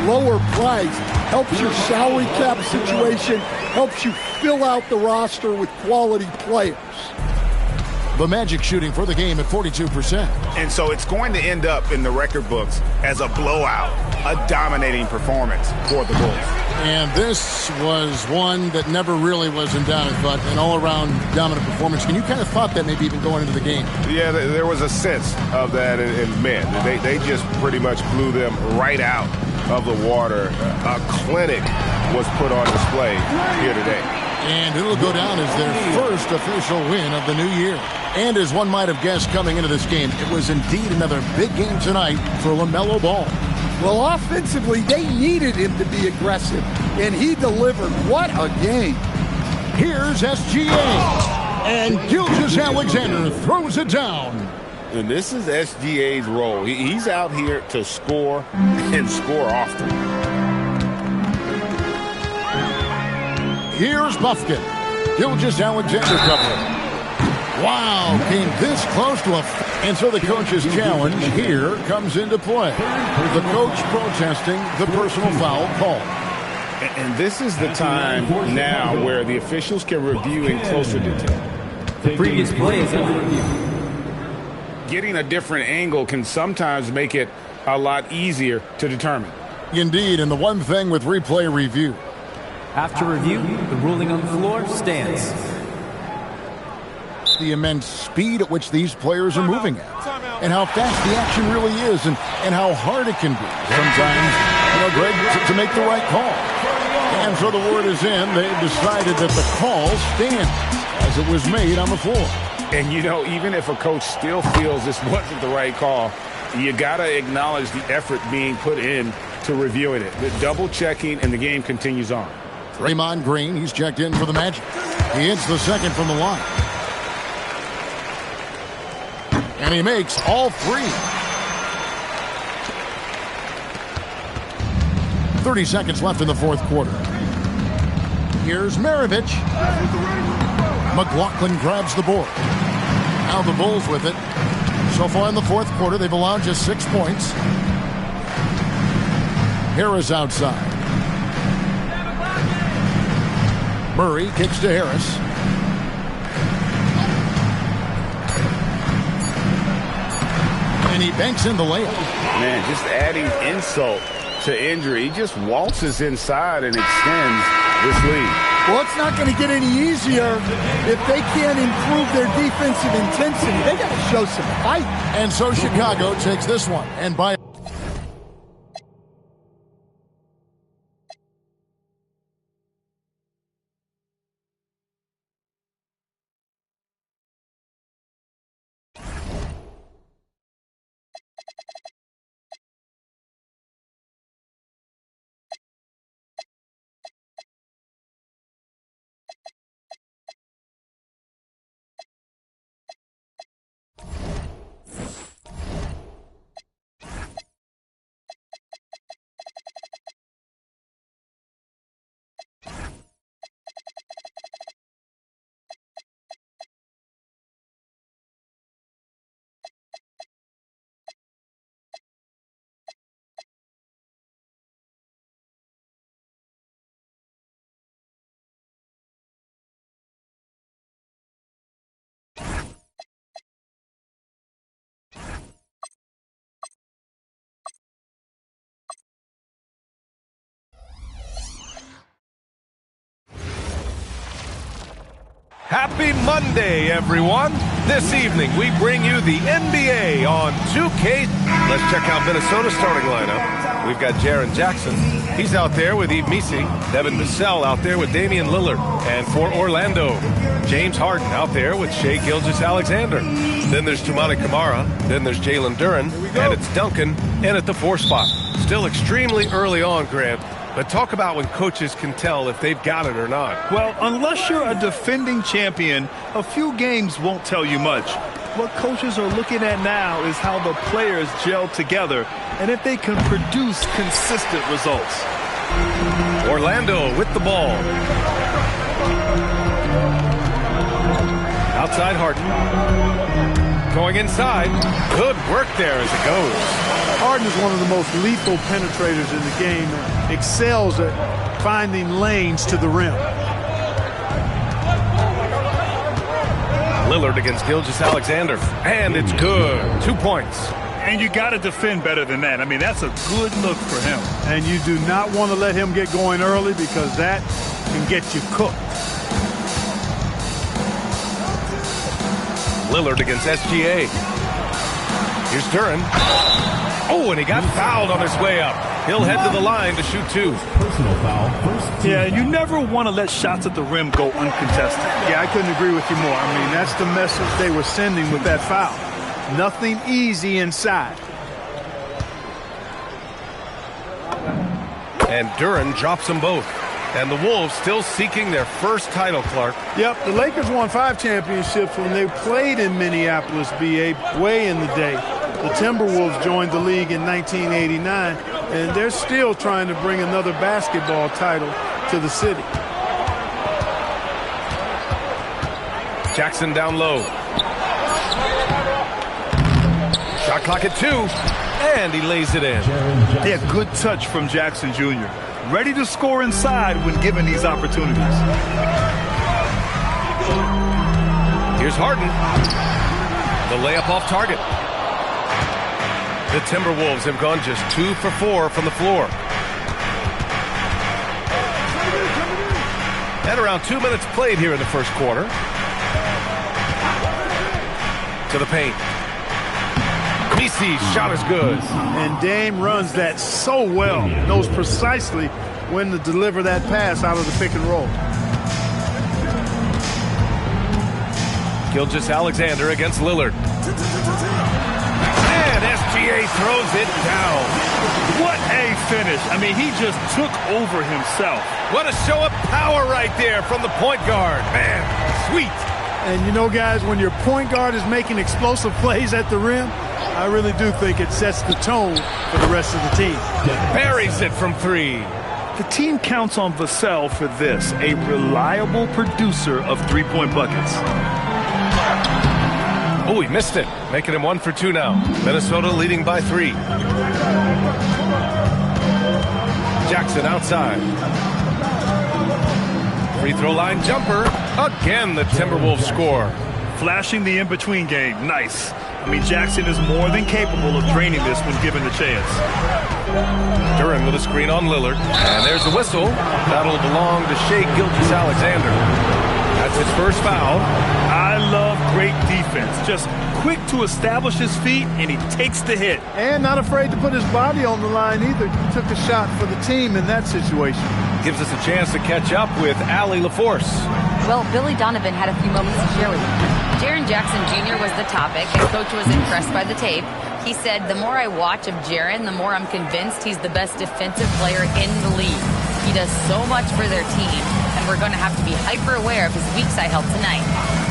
[SPEAKER 11] lower priced, helps your salary cap situation, helps you fill out the roster with quality players.
[SPEAKER 10] The Magic shooting for the game at 42%.
[SPEAKER 12] And so it's going to end up in the record books as a blowout, a dominating performance for the Bulls.
[SPEAKER 10] And this was one that never really was in doubt, but an all-around dominant performance. And you kind of thought that maybe even going into the game.
[SPEAKER 12] Yeah, there was a sense of that in men. They just pretty much blew them right out of the water. A clinic was put on display here today.
[SPEAKER 10] And it'll go down as their first official win of the new year. And as one might have guessed coming into this game, it was indeed another big game tonight for LaMelo Ball.
[SPEAKER 11] Well, offensively, they needed him to be aggressive, and he delivered. What a game.
[SPEAKER 10] Here's SGA. And Gilgeous-Alexander throws it down.
[SPEAKER 13] And this is SGA's role. He's out here to score and score often.
[SPEAKER 10] Here's Buffkin. Gilgeous-Alexander covering. Wow, came this close to a... And so the coach's challenge here comes into play. The coach protesting the personal foul call.
[SPEAKER 12] And this is the time now where the officials can review in closer detail.
[SPEAKER 14] The previous play is under review.
[SPEAKER 12] Getting a different angle can sometimes make it a lot easier to determine.
[SPEAKER 10] Indeed, and the one thing with replay review.
[SPEAKER 14] After review, the ruling on the floor stands.
[SPEAKER 10] The immense speed at which these players are moving at, and how fast the action really is, and how hard it can be sometimes, Greg, to make the right call. And so the word is in. They've decided that the call stands as it was made on the floor.
[SPEAKER 12] And, even if a coach still feels this wasn't the right call, you got to acknowledge the effort being put in to reviewing it. The double-checking, and the game continues on.
[SPEAKER 10] Draymond Green, he's checked in for the Magic. He hits the second from the line. And he makes all three. 30 seconds left in the fourth quarter. Here's Maravich. McLaughlin grabs the board. Now the Bulls with it. So far in the fourth quarter, they've allowed just 6 points. Harris outside. Murray kicks to Harris. And he banks in the layup.
[SPEAKER 12] Man, just adding insult to injury. He just waltzes inside and extends this lead.
[SPEAKER 11] Well, it's not going to get any easier if they can't improve their defensive intensity. They got to show some fight.
[SPEAKER 10] And so Chicago takes this one. And by
[SPEAKER 1] Happy Monday, everyone. This evening, we bring you the NBA on 2K. Let's check out Minnesota's starting lineup. We've got Jaren Jackson. He's out there with Yves Missi. Devin Vassell out there with Damian Lillard. And for Orlando, James Harden out there with Shai Gilgeous-Alexander. Then there's Toumani Camara. Then there's Jalen Duren. And it's Duncan in at the 4 spot. Still extremely early on, Grant. But talk about when coaches can tell if they've got it or not.
[SPEAKER 2] Well, unless you're a defending champion, a few games won't tell you much. What coaches are looking at now is how the players gel together and if they can produce consistent results.
[SPEAKER 1] Orlando with the ball. Outside Harden. Going inside. Good work there as it goes.
[SPEAKER 15] Harden is one of the most lethal penetrators in the game and excels at finding lanes to the rim.
[SPEAKER 1] Lillard against Gilgeous-Alexander, and it's good. 2 points.
[SPEAKER 2] And you got to defend better than that. I mean, that's a good look for him.
[SPEAKER 15] And you do not want to let him get going early because that can get you cooked.
[SPEAKER 1] Lillard against SGA. Here's Duren. Oh, and he got fouled on his way up. He'll head to the line to shoot 2.
[SPEAKER 8] Personal foul, first team.
[SPEAKER 2] Yeah, you never want to let shots at the rim go uncontested.
[SPEAKER 15] Yeah, I couldn't agree with you more. I mean, that's the message they were sending with that foul. Nothing easy inside.
[SPEAKER 1] And Duren drops them both. And the Wolves still seeking their first title, Clark.
[SPEAKER 15] Yep, the Lakers won 5 championships when they played in Minneapolis, BA, way in the day. The Timberwolves joined the league in 1989, and they're still trying to bring another basketball title to the city.
[SPEAKER 1] Jackson down low. Shot clock at 2, and he lays it in.
[SPEAKER 2] Yeah, good touch from Jackson Jr. Ready to score inside when given these opportunities.
[SPEAKER 1] Here's Harden. The layup off target. The Timberwolves have gone just 2 for 4 from the floor. And around 2 minutes played here in the first quarter. To the paint. Misi's shot is good.
[SPEAKER 15] And Dame runs that so well. Knows precisely when to deliver that pass out of the pick and roll.
[SPEAKER 1] Gilgeous-Alexander against Lillard. And SGA throws it down.
[SPEAKER 2] What a finish. I mean, he just took over himself.
[SPEAKER 1] What a show of power right there from the point guard. Man, sweet.
[SPEAKER 15] And you know, guys, when your point guard is making explosive plays at the rim, I really do think it sets the tone for the rest of the team.
[SPEAKER 1] Buries it from 3.
[SPEAKER 2] The team counts on Vassell for this, a reliable producer of three-point buckets.
[SPEAKER 1] Oh, he missed it, making him 1 for 2 now. Minnesota leading by 3. Jackson outside. Free throw line jumper. Again, the Timberwolves score.
[SPEAKER 2] Flashing the in-between game. Nice. I mean, Jackson is more than capable of draining this when given the chance.
[SPEAKER 1] Duren with a screen on Lillard. And there's the whistle. That'll belong to Shai Gilgeous-Alexander. That's his first foul.
[SPEAKER 2] I love great defense. Just quick to establish his feet, and he takes the hit.
[SPEAKER 15] And not afraid to put his body on the line either. He took a shot for the team in that situation.
[SPEAKER 1] Gives us a chance to catch up with Allie LaForce.
[SPEAKER 4] Well, Billy Donovan had a few moments to share with me. Jaren Jackson Jr. was the topic, and Coach was impressed by the tape. He said, the more I watch of Jaren, the more I'm convinced he's the best defensive player in the league. He does so much for their team, and we're going to have to be hyper aware of his weak side help tonight.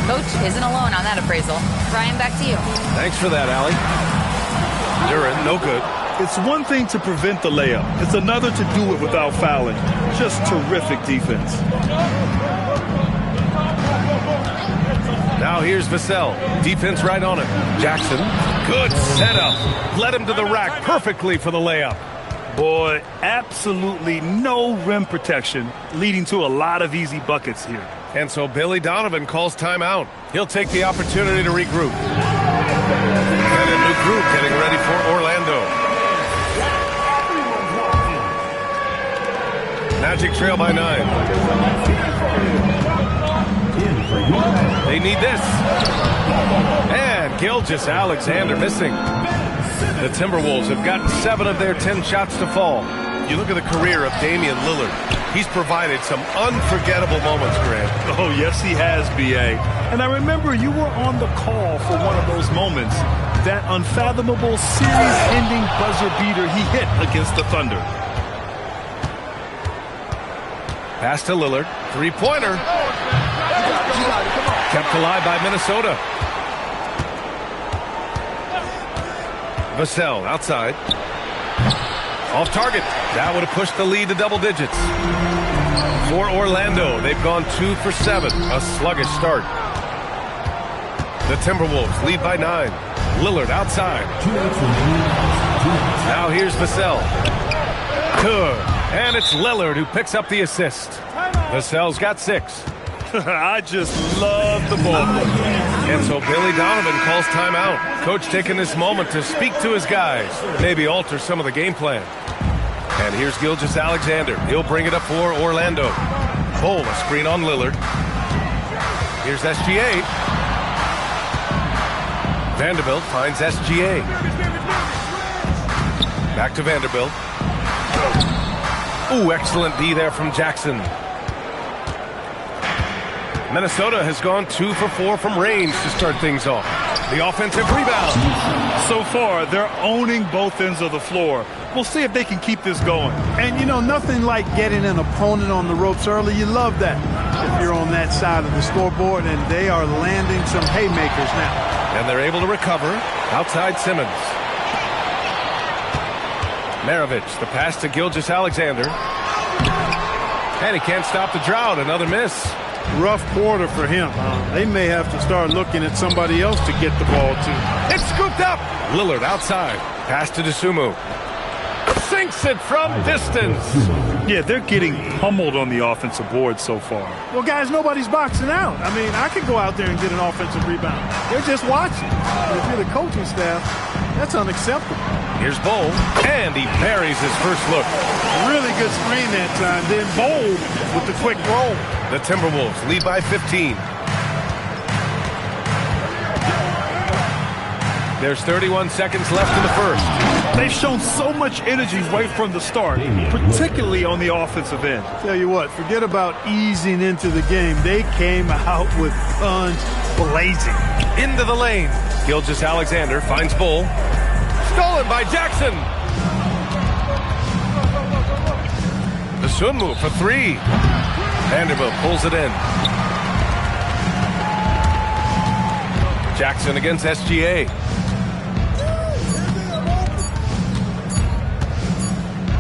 [SPEAKER 4] Coach isn't alone on that appraisal. Brian, back to you.
[SPEAKER 1] Thanks for that, Allie. Duren, no good.
[SPEAKER 2] It's one thing to prevent the layup. It's another to do it without fouling. Just terrific defense.
[SPEAKER 1] Now here's Vassell. Defense right on him. Jackson. Good setup. Led him to the rack perfectly for the layup.
[SPEAKER 2] Boy, absolutely no rim protection, leading to a lot of easy buckets here.
[SPEAKER 1] And so Billy Donovan calls timeout. He'll take the opportunity to regroup. And a new group getting ready for Orlando. Magic trail by 9. They need this. And Gilgeous-Alexander missing. The Timberwolves have gotten 7 of their 10 shots to fall. You look at the career of Damian Lillard. He's provided some unforgettable moments, Grant.
[SPEAKER 2] Oh, yes, he has, B.A. And I remember you were on the call for one of those moments. That unfathomable series-ending buzzer beater he hit against the Thunder.
[SPEAKER 1] Pass to Lillard. Three-pointer. Kept alive by Minnesota. Vassell outside. Off target. That would have pushed the lead to double digits. For Orlando, they've gone 2 for 7. A sluggish start. The Timberwolves lead by 9. Lillard outside. Now here's Vassell. Good. And it's Lillard who picks up the assist. Vassell's got 6.
[SPEAKER 2] I just love the ball.
[SPEAKER 1] And so Billy Donovan calls timeout. Coach taking this moment to speak to his guys. Maybe alter some of the game plan. And here's Gilgeous-Alexander. He'll bring it up for Orlando. Bowl, a screen on Lillard. Here's SGA. Vanderbilt finds SGA. Back to Vanderbilt. Ooh, excellent D there from Jackson. Minnesota has gone 2 for 4 from range to start things off. The offensive rebound.
[SPEAKER 2] So far, they're owning both ends of the floor. We'll see if they can keep this going.
[SPEAKER 15] And, you know, nothing like getting an opponent on the ropes early. You love that if you're on that side of the scoreboard, and they are landing some haymakers now.
[SPEAKER 1] And they're able to recover outside Simmons. Maravich, the pass to Gilgeous-Alexander. And he can't stop the drought. Another miss.
[SPEAKER 15] Rough quarter for him. They may have to start looking at somebody else to get the ball to.
[SPEAKER 1] It's scooped up. Lillard outside. Pass to Dosunmu. Sinks it from distance.
[SPEAKER 2] Yeah, they're getting pummeled on the offensive board so far.
[SPEAKER 15] Well, guys, nobody's boxing out. I mean, I could go out there and get an offensive rebound. They're just watching. If you're the coaching staff, that's unacceptable.
[SPEAKER 1] Here's Bowl, and he buries his first look.
[SPEAKER 15] Really good screen that time. Then Bowl with the quick roll.
[SPEAKER 1] The Timberwolves lead by 15. There's 31 seconds left in the first.
[SPEAKER 2] They've shown so much energy right from the start, particularly on the offensive end.
[SPEAKER 15] Tell you what, forget about easing into the game. They came out with guns blazing.
[SPEAKER 1] Into the lane. Gilgeous-Alexander finds Bull. Stolen by Jackson. Dosunmu for 3. Vanderbilt pulls it in. Jackson against SGA.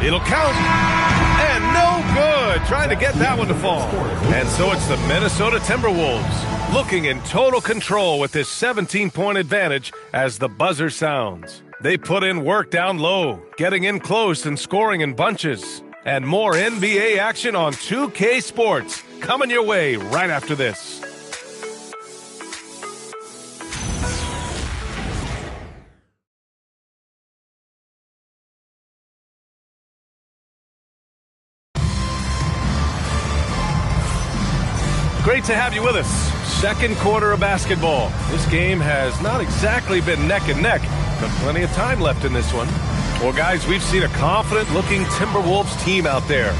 [SPEAKER 1] It'll count. And no good. Trying to get that one to fall. And so it's the Minnesota Timberwolves looking in total control with this 17-point advantage as the buzzer sounds. They put in work down low, getting in close and scoring in bunches. And more NBA action on 2K Sports coming your way right after this. Great to have you with us. Second quarter of basketball. This game has not exactly been neck and neck, but plenty of time left in this one. Well, guys, we've seen a confident-looking Timberwolves team out there.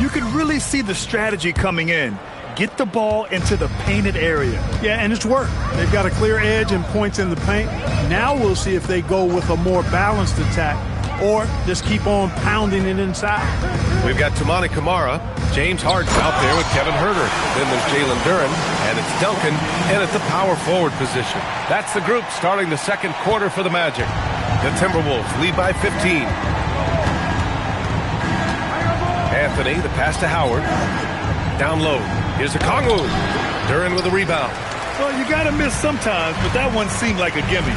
[SPEAKER 2] You can really see the strategy coming in. Get the ball into the painted area.
[SPEAKER 15] Yeah, and it's worked. They've got a clear edge and points in the paint. Now we'll see if they go with a more balanced attack or just keep on pounding it inside.
[SPEAKER 1] We've got Toumani Camara, James Harden out there with Kevin Huerter. Then there's Jalen Duren, and it's Duncan in at the power forward position. That's the group starting the second quarter for the Magic. The Timberwolves lead by 15. Anthony, the pass to Howard. Down low. Here's Okongwu. Duren with a rebound.
[SPEAKER 2] Well, you got to miss sometimes, but that one seemed like a gimme.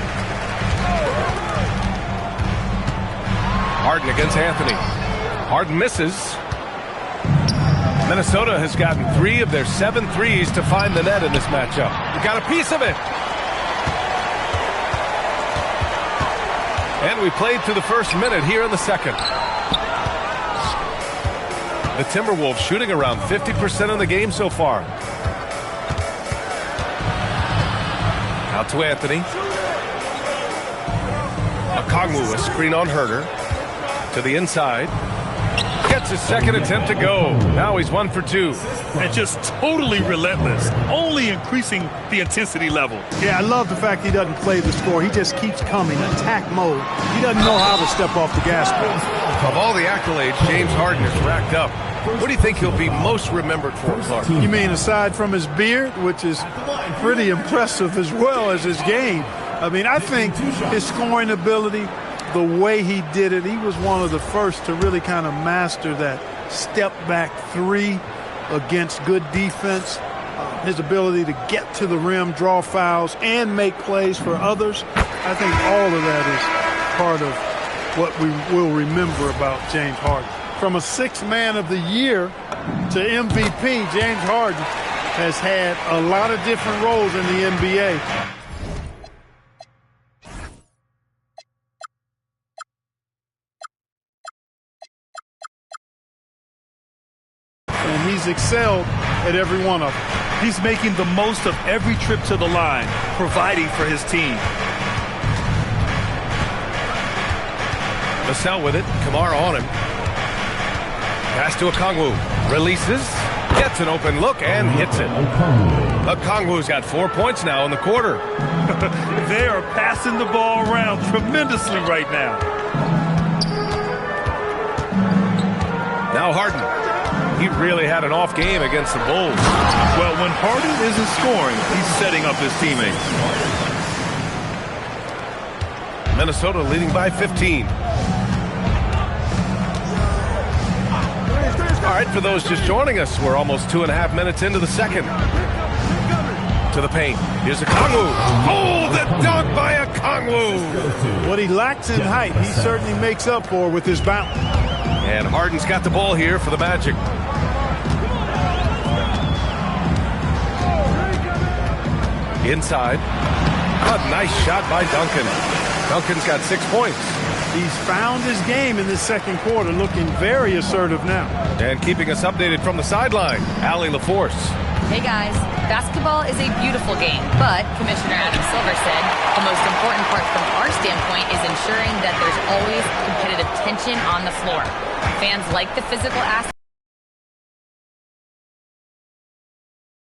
[SPEAKER 1] Harden against Anthony. Harden misses. Minnesota has gotten 3 of their 7 threes to find the net in this matchup. You got a piece of it. And we played through the first minute here in the second. The Timberwolves shooting around 50% in the game so far. Out to Anthony. Okongwu, a screen on Huerter. To the inside. Gets his second attempt to go. Now he's 1 for 2.
[SPEAKER 2] And just totally relentless. Only increasing the intensity level.
[SPEAKER 15] Yeah, I love the fact he doesn't play the score. He just keeps coming, attack mode. He doesn't know how to step off the gas pedal.
[SPEAKER 1] Of all the accolades James Harden has racked up, what do you think he'll be most remembered for, Clark?
[SPEAKER 15] You mean aside from his beard, which is pretty impressive as well as his game? I mean, I think his scoring ability, the way he did it, he was one of the first to really kind of master that step-back 3 against good defense. His ability to get to the rim, draw fouls, and make plays for others. I think all of that is part of what we will remember about James Harden. From a 6th man of the year to MVP, James Harden has had a lot of different roles in the NBA. And he's excelled at every one of them.
[SPEAKER 2] He's making the most of every trip to the line, providing for his team.
[SPEAKER 1] Vassell with it. Camara on him. Pass to Okongwu. Releases. Gets an open look and hits it. Okongwu's got 4 points now in the quarter.
[SPEAKER 2] They are passing the ball around tremendously right now.
[SPEAKER 1] Now Harden. He really had an off game against the Bulls.
[SPEAKER 2] Well, when Harden isn't scoring, he's setting up his teammates.
[SPEAKER 1] Minnesota leading by 15. All right, for those just joining us, we're almost 2.5 minutes into the second. To the paint. Here's Okongwu. Oh, the dunk by Okongwu.
[SPEAKER 15] What he lacks in height, he certainly makes up for with his bounce.
[SPEAKER 1] And Harden's got the ball here for the Magic. Inside. A nice shot by Duncan. Duncan's got 6 points.
[SPEAKER 15] He's found his game in this second quarter, looking very assertive now.
[SPEAKER 1] And keeping us updated from the sideline, Allie LaForce.
[SPEAKER 4] Hey guys, basketball is a beautiful game, but Commissioner Adam Silver said the most important part from our standpoint is ensuring that there's always competitive tension on the floor. Fans like the physical aspect.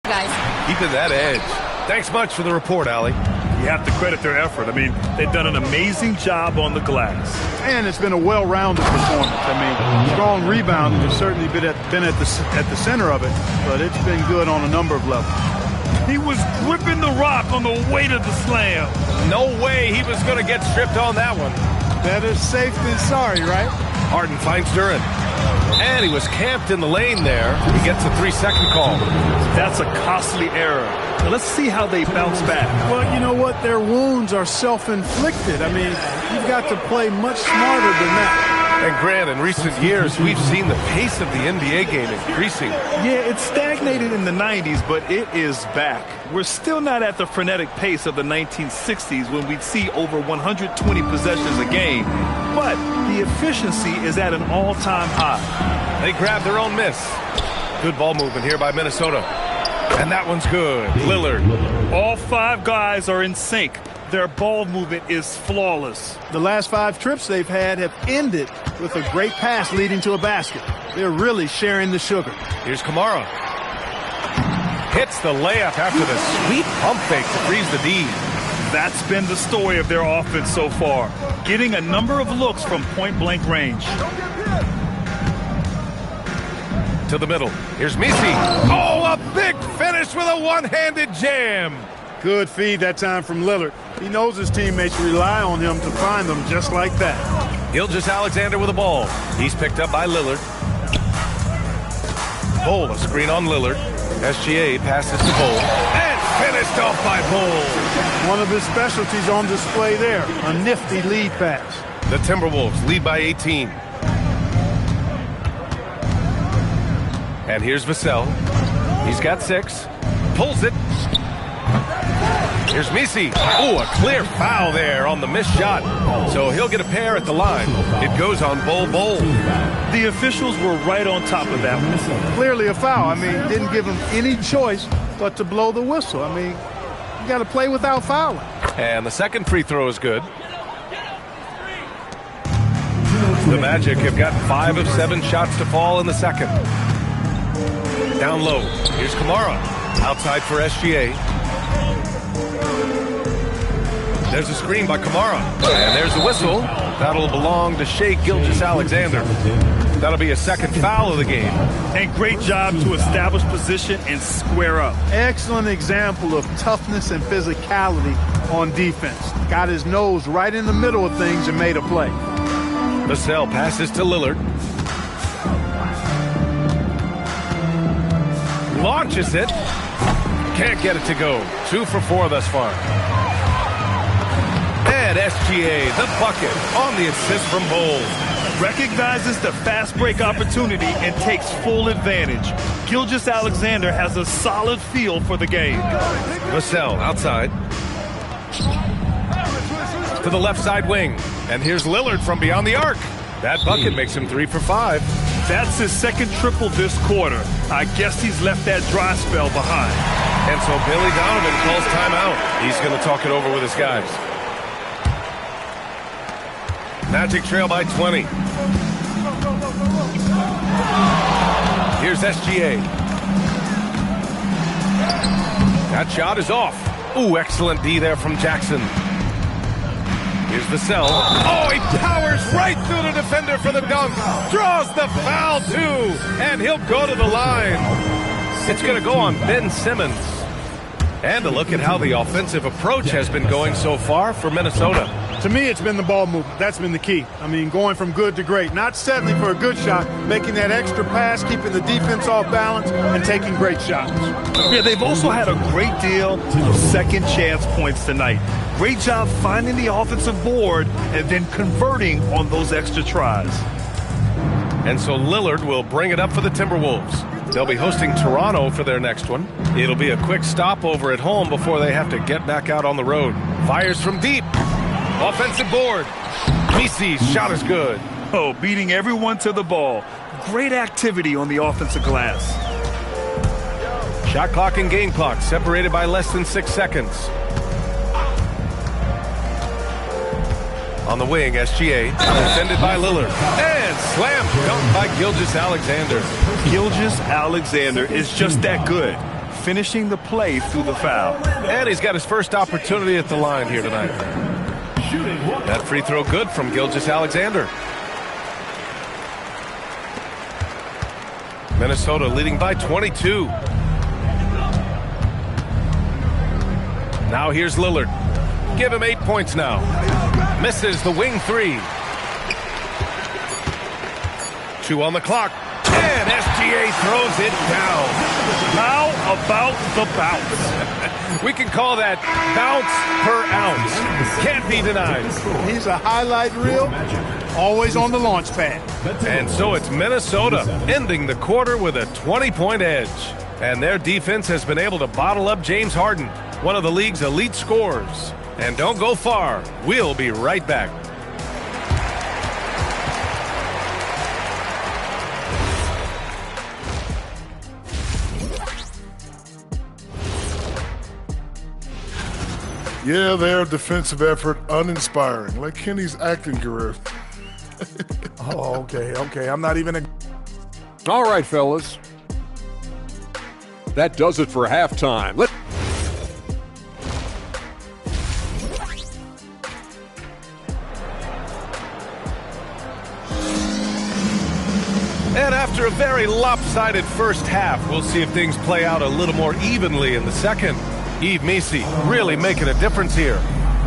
[SPEAKER 4] Guys,
[SPEAKER 1] keeping that edge. Thanks much for the report, Allie.
[SPEAKER 2] You have to credit their effort. I mean, they've done an amazing job on the glass.
[SPEAKER 15] And it's been a well-rounded performance. I mean, strong rebounding has certainly been at the center of it, but it's been good on a number of levels.
[SPEAKER 2] He was gripping the rock on the way to the slam.
[SPEAKER 1] No way he was going to get stripped on that one.
[SPEAKER 15] Better safe than sorry, right?
[SPEAKER 1] Harden finds Duren. And he was camped in the lane there. He gets a 3-second call.
[SPEAKER 2] That's a costly error. Now let's see how they bounce back.
[SPEAKER 15] Well, you know what? Their wounds are self-inflicted. I mean, you've got to play much smarter than that.
[SPEAKER 1] And Grant, in recent years, we've seen the pace of the NBA game increasing.
[SPEAKER 2] Yeah, it stagnated in the 90s, but it is back. We're still not at the frenetic pace of the 1960s when we'd see over 120 possessions a game. But the efficiency is at an all-time high.
[SPEAKER 1] They grab their own miss. Good ball movement here by Minnesota. And that one's good. Lillard.
[SPEAKER 2] All 5 guys are in sync. Their ball movement is flawless.
[SPEAKER 15] The last 5 trips they've had have ended with a great pass leading to a basket. They're really sharing the sugar.
[SPEAKER 1] Here's Kamara. Hits the layup after the sweet pump fake to freeze the D.
[SPEAKER 2] That's been the story of their offense so far. Getting a number of looks from point-blank range.
[SPEAKER 1] To the middle. Here's Misi. Oh, a big finish with a one-handed jam.
[SPEAKER 15] Good feed that time from Lillard. He knows his teammates rely on him to find them just like that.
[SPEAKER 1] Gilgeous-Alexander with the ball. He's picked up by Lillard. Bol, a screen on Lillard. SGA passes to Bol. And finished off by Bol.
[SPEAKER 15] One of his specialties on display there. A nifty lead pass.
[SPEAKER 1] The Timberwolves lead by 18. And here's Vassell. He's got 6. Pulls it. Here's Misi. Oh, a clear foul there on the missed shot. So he'll get a pair at the line. It goes on Bol.
[SPEAKER 2] The officials were right on top of that one.
[SPEAKER 15] Clearly a foul. I mean, didn't give him any choice but to blow the whistle. I mean, you got to play without fouling.
[SPEAKER 1] And the second free throw is good. The Magic have gotten 5 of 7 shots to fall in the second. Down low. Here's Kamara. Outside for SGA. There's a screen by Kamara. And there's the whistle. That'll belong to Shai Gilgeous-Alexander. That'll be a second foul of the game.
[SPEAKER 2] And great job to establish position and square up.
[SPEAKER 15] Excellent example of toughness and physicality on defense. Got his nose right in the middle of things and made a play.
[SPEAKER 1] Vassell passes to Lillard. Launches it. Can't get it to go. 2 for 4 thus far. And SGA, the bucket, on the assist from Bol.
[SPEAKER 2] Recognizes the fast break opportunity and takes full advantage. Gilgeous-Alexander has a solid feel for the game.
[SPEAKER 1] Vassell outside. To the left side wing. And here's Lillard from beyond the arc. That bucket makes him 3 for 5.
[SPEAKER 2] That's his second triple this quarter. I guess he's left that dry spell behind.
[SPEAKER 1] And so Billy Donovan calls timeout. He's going to talk it over with his guys. Magic trail by 20. Here's SGA. That shot is off. Ooh, excellent D there from Jackson. Here's Vassell. Oh, he powers right through the defender for the dunk. Draws the foul, too. And he'll go to the line. It's going to go on Ben Simmons. And a look at how the offensive approach has been going so far for Minnesota.
[SPEAKER 15] To me, it's been the ball movement. That's been the key. I mean, going from good to great. Not settling for a good shot, making that extra pass, keeping the defense off balance, and taking great shots.
[SPEAKER 2] Yeah, they've also had a great deal of second chance points tonight. Great job finding the offensive board and then converting on those extra tries.
[SPEAKER 1] And so Lillard will bring it up for the Timberwolves. They'll be hosting Toronto for their next one. It'll be a quick stopover at home before they have to get back out on the road. Fires from deep. Offensive board. Misi's shot is good.
[SPEAKER 2] Oh, beating everyone to the ball. Great activity on the offensive glass.
[SPEAKER 1] Shot clock and game clock separated by less than 6 seconds. On the wing, SGA, defended by Lillard. And slam dunk by Gilgeous-Alexander.
[SPEAKER 2] Gilgeous-Alexander is just that good, finishing the play through the foul.
[SPEAKER 1] And he's got his first opportunity at the line here tonight. That free throw good from Gilgeous-Alexander. Minnesota leading by 22. Now here's Lillard. Give him 8 points now. Misses the wing three. 2 on the clock. And SGA throws it down.
[SPEAKER 2] How about the bounce?
[SPEAKER 1] We can call that bounce per ounce. Can't be denied.
[SPEAKER 15] He's a highlight reel, always on the launch pad.
[SPEAKER 1] And so it's Minnesota ending the quarter with a 20-point edge. And their defense has been able to bottle up James Harden, one of the league's elite scorers. And don't go far. We'll be right back.
[SPEAKER 7] Yeah, their defensive effort uninspiring, like Kenny's acting career.
[SPEAKER 6] Oh, okay. I'm not even
[SPEAKER 5] All right, fellas. That does it for halftime.
[SPEAKER 1] And after a very lopsided first half, we'll see if things play out a little more evenly in the second. Yves Missi really making a difference here.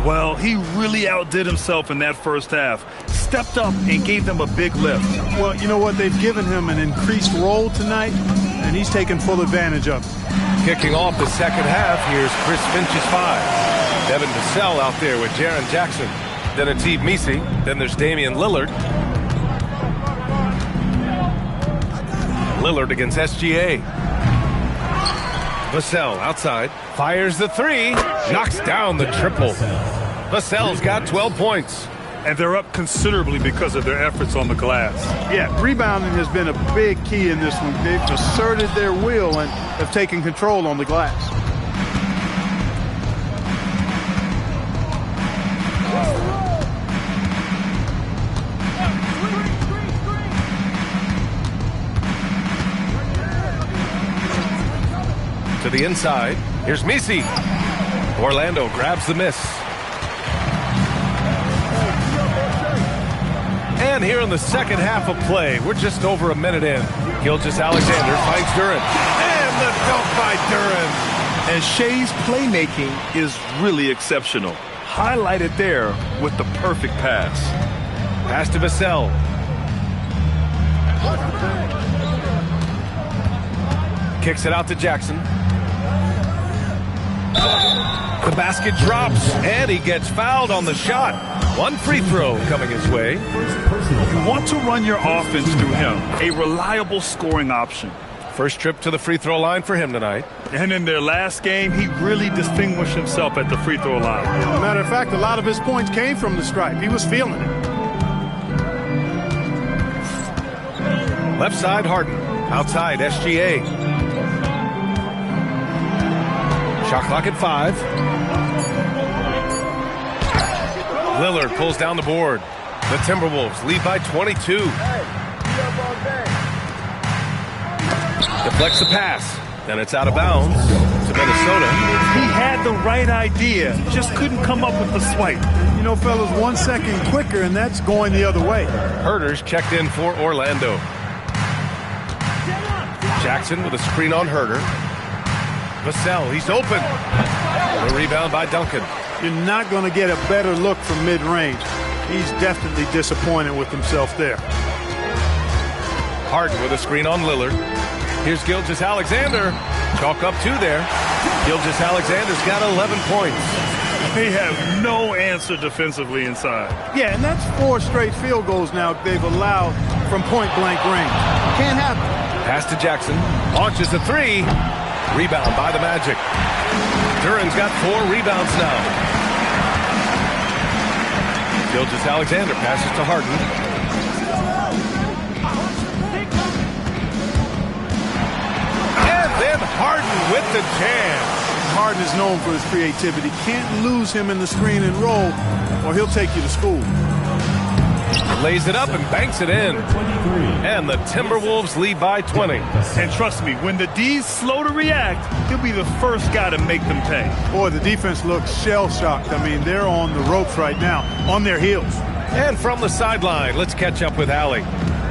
[SPEAKER 2] Well, he really outdid himself in that first half. Stepped up and gave them a big lift.
[SPEAKER 15] Well, you know what? They've given him an increased role tonight, and he's taken full advantage of it.
[SPEAKER 1] Kicking off the second half, here's Chris Finch's 5. Devin Vassell out there with Jaren Jackson. Then it's Yves Missi. Then there's Damian Lillard. Lillard against SGA. Vassell outside. Fires the 3. Knocks down the triple. Vassell's got 12 points.
[SPEAKER 2] And they're up considerably because of their efforts on the glass.
[SPEAKER 15] Yeah, rebounding has been a big key in this one. They've asserted their will and have taken control on the glass.
[SPEAKER 1] To the inside. Here's Missi. Orlando grabs the miss. And here in the second half of play, we're just over a minute in. Gilgeous-Alexander finds Duren. And the dunk by Duren.
[SPEAKER 2] And Shia's playmaking is really exceptional. Highlighted there with the perfect pass.
[SPEAKER 1] Pass to Vassell. Kicks it out to Jackson. The basket drops, and he gets fouled on the shot. One free throw coming his way.
[SPEAKER 2] You want to run your offense through him, a reliable scoring option.
[SPEAKER 1] First trip to the free throw line for him tonight.
[SPEAKER 2] And in their last game, he really distinguished himself at the free throw line.
[SPEAKER 15] Matter of fact, a lot of his points came from the stripe. He was feeling it.
[SPEAKER 1] Left side, Harden. Outside, SGA. Shot clock at 5. Lillard pulls down the board. The Timberwolves lead by 22. Deflects the pass, and it's out of bounds to Minnesota.
[SPEAKER 2] He had the right idea, just couldn't come up with the swipe.
[SPEAKER 15] You know, fellas, 1 second quicker, and that's going the other way.
[SPEAKER 1] Herter's checked in for Orlando. Jackson with a screen on Herter. Vassell, he's open. The rebound by Duncan.
[SPEAKER 15] You're not going to get a better look from mid-range. He's definitely disappointed with himself there.
[SPEAKER 1] Harden with a screen on Lillard. Here's Gilgeous-Alexander. Chalk up 2 there. Gilgeous-Alexander's got 11 points.
[SPEAKER 2] They have no answer defensively inside.
[SPEAKER 15] Yeah, and that's 4 straight field goals now they've allowed from point-blank range. Can't happen.
[SPEAKER 1] Pass to Jackson. Launches the 3. Rebound by the Magic. Duran's got 4 rebounds now. Gilgeous-Alexander passes to Harden. And then Harden with the jam.
[SPEAKER 15] Harden is known for his creativity. Can't lose him in the screen and roll, or he'll take you to school.
[SPEAKER 1] Lays it up and banks it in. And the Timberwolves lead by 20.
[SPEAKER 2] And trust me, when the D's slow to react, he'll be the first guy to make them pay.
[SPEAKER 15] Boy, the defense looks shell-shocked. I mean, they're on the ropes right now, on their heels.
[SPEAKER 1] And from the sideline, let's catch up with Allie.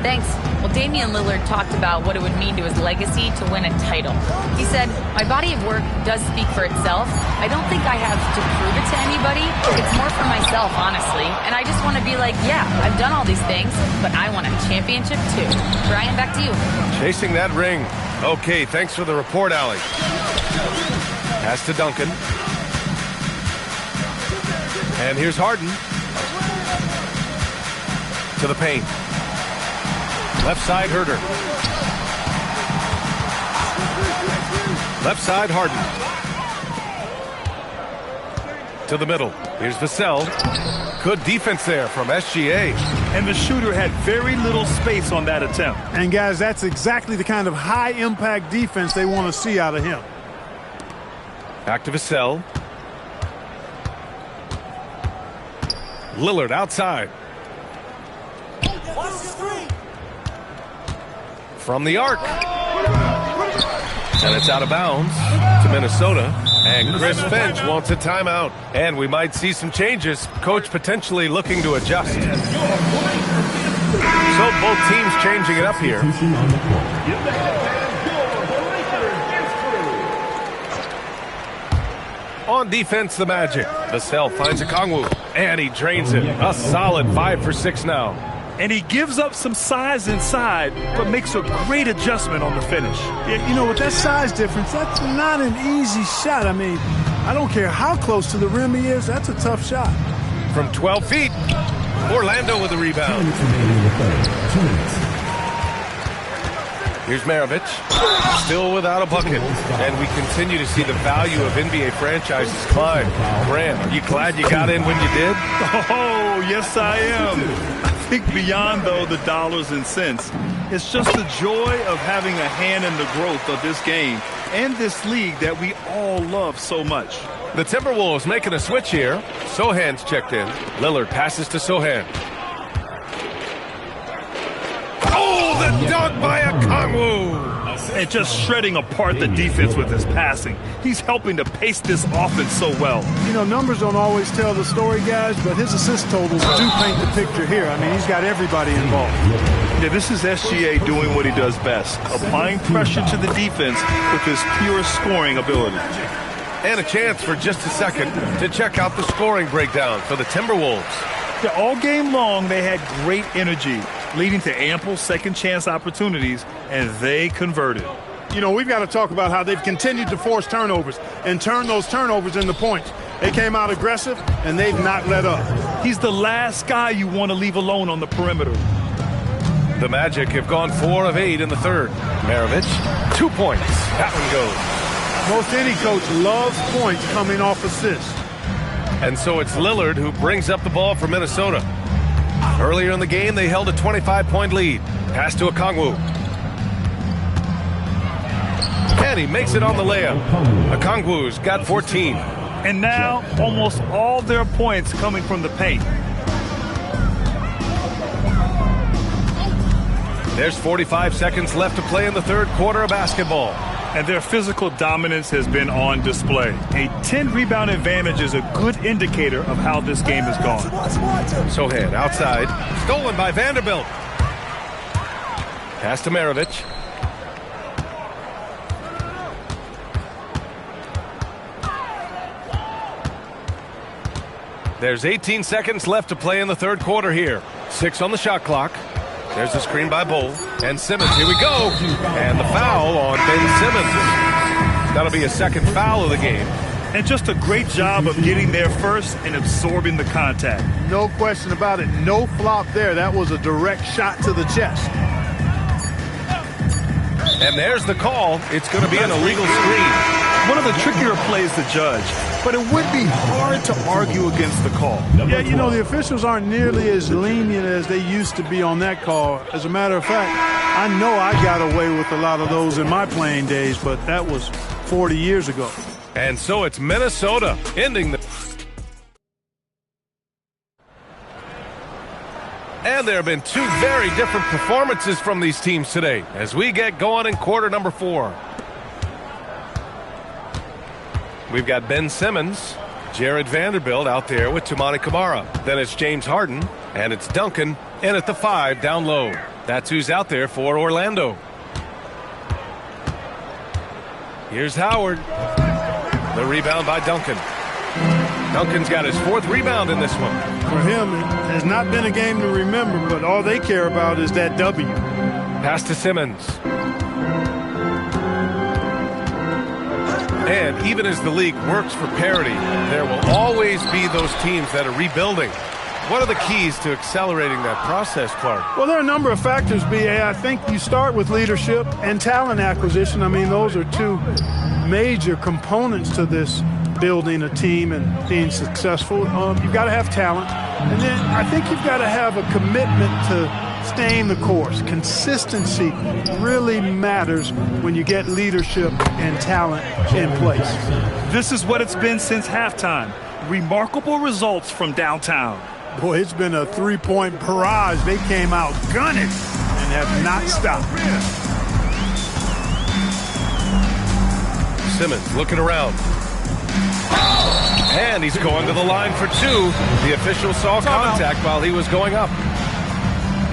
[SPEAKER 4] Thanks. Well, Damian Lillard talked about what it would mean to his legacy to win a title. He said, my body of work does speak for itself. I don't think I have to prove it to anybody. It's more for myself, honestly. And I just want to be like, yeah, I've done all these things, but I want a championship too. Brian, back to you.
[SPEAKER 1] Chasing that ring. Okay, thanks for the report, Allie. Pass to Duncan. And here's Harden. To the paint. Left side, Herter. Left side, Harden. To the middle. Here's Vassell. Good defense there from SGA.
[SPEAKER 2] And the shooter had very little space on that attempt.
[SPEAKER 15] And, guys, that's exactly the kind of high-impact defense they want to see out of him.
[SPEAKER 1] Back to Vassell. Lillard outside. From the arc. And it's out of bounds to Minnesota. And Chris Finch wants a timeout. And we might see some changes. Coach potentially looking to adjust. So both teams changing it up here. On defense, the Magic. Vassell finds a Kongwu. And he drains it. A solid 5 for 6 now.
[SPEAKER 2] And he gives up some size inside, but makes a great adjustment on the finish.
[SPEAKER 15] Yeah, you know, with that size difference, that's not an easy shot. I mean, I don't care how close to the rim he is, that's a tough shot.
[SPEAKER 1] From 12 feet, Orlando with the rebound. Here's Maravich, still without a bucket. And we continue to see the value of NBA franchises climb. Grant, are you glad you got in when you did?
[SPEAKER 2] Oh, yes, I am. I think beyond, though, the dollars and cents, it's just the joy of having a hand in the growth of this game and this league that we all love so much.
[SPEAKER 1] The Timberwolves making a switch here. Sohan's checked in. Lillard passes to Sohan. Oh, the dunk by Okongwu!
[SPEAKER 2] And just shredding apart the defense with his passing. He's helping to pace this offense so well.
[SPEAKER 15] You know, numbers don't always tell the story, guys, but his assist totals do paint the picture here. I mean, he's got everybody involved.
[SPEAKER 2] Yeah, this is SGA doing what he does best, applying pressure to the defense with his pure scoring ability.
[SPEAKER 1] And a chance for just a second to check out the scoring breakdown for the Timberwolves.
[SPEAKER 2] Yeah, all game long, they had great energy, leading to ample second chance opportunities, and they converted.
[SPEAKER 15] You know, we've got to talk about how they've continued to force turnovers and turn those turnovers into points. They came out aggressive, and they've not let up.
[SPEAKER 2] He's the last guy you want to leave alone on the perimeter.
[SPEAKER 1] The Magic have gone 4 of 8 in the third. Maravich, 2 points. That one goes.
[SPEAKER 15] Most any coach loves points coming off assists.
[SPEAKER 1] And so it's Lillard who brings up the ball for Minnesota. Earlier in the game, they held a 25-point lead. Pass to Okongwu. And he makes it on the layup. Okongwu's got 14.
[SPEAKER 2] And now, almost all their points coming from the paint.
[SPEAKER 1] There's 45 seconds left to play in the third quarter of basketball.
[SPEAKER 2] And their physical dominance has been on display. A 10-rebound advantage is a good indicator of how this game has gone.
[SPEAKER 1] Sohan outside. Stolen by Vanderbilt. Pass to Maravich. There's 18 seconds left to play in the third quarter here. 6 on the shot clock. There's a screen by Bull. And Simmons, here we go. And the foul on Ben Simmons. That'll be a second foul of the game.
[SPEAKER 2] And just a great job of getting there first and absorbing the contact.
[SPEAKER 15] No question about it. No flop there. That was a direct shot to the chest.
[SPEAKER 1] And there's the call. It's going to be an illegal screen.
[SPEAKER 2] One of the trickier plays to judge, but it would be hard to argue against the call.
[SPEAKER 15] Yeah, you know, the officials aren't nearly as lenient as they used to be on that call. As a matter of fact, I know I got away with a lot of those in my playing days, but that was 40 years ago.
[SPEAKER 1] And so it's Minnesota ending the... And there have been two very different performances from these teams today as we get going in quarter number 4. We've got Ben Simmons, Jared Vanderbilt out there with Toumani Camara. Then it's James Harden, and it's Duncan in at the 5 down low. That's who's out there for Orlando. Here's Howard. The rebound by Duncan. Duncan's got his 4th rebound in this one.
[SPEAKER 15] For him, it has not been a game to remember, but all they care about is that W.
[SPEAKER 1] Pass to Simmons. And even as the league works for parity, there will always be those teams that are rebuilding. What are the keys to accelerating that process, Clark?
[SPEAKER 15] Well, there are a number of factors, B.A. I think you start with leadership and talent acquisition. I mean, those are two major components to this building a team and being successful. You've got to have talent. And then I think you've got to have a commitment to staying the course. Consistency really matters when you get leadership and talent in place.
[SPEAKER 2] This is what it's been since halftime. Remarkable results from downtown.
[SPEAKER 15] Boy, it's been a 3-point barrage. They came out gunning and have not stopped.
[SPEAKER 1] Simmons looking around. And he's going to the line for 2. The official saw contact while he was going up.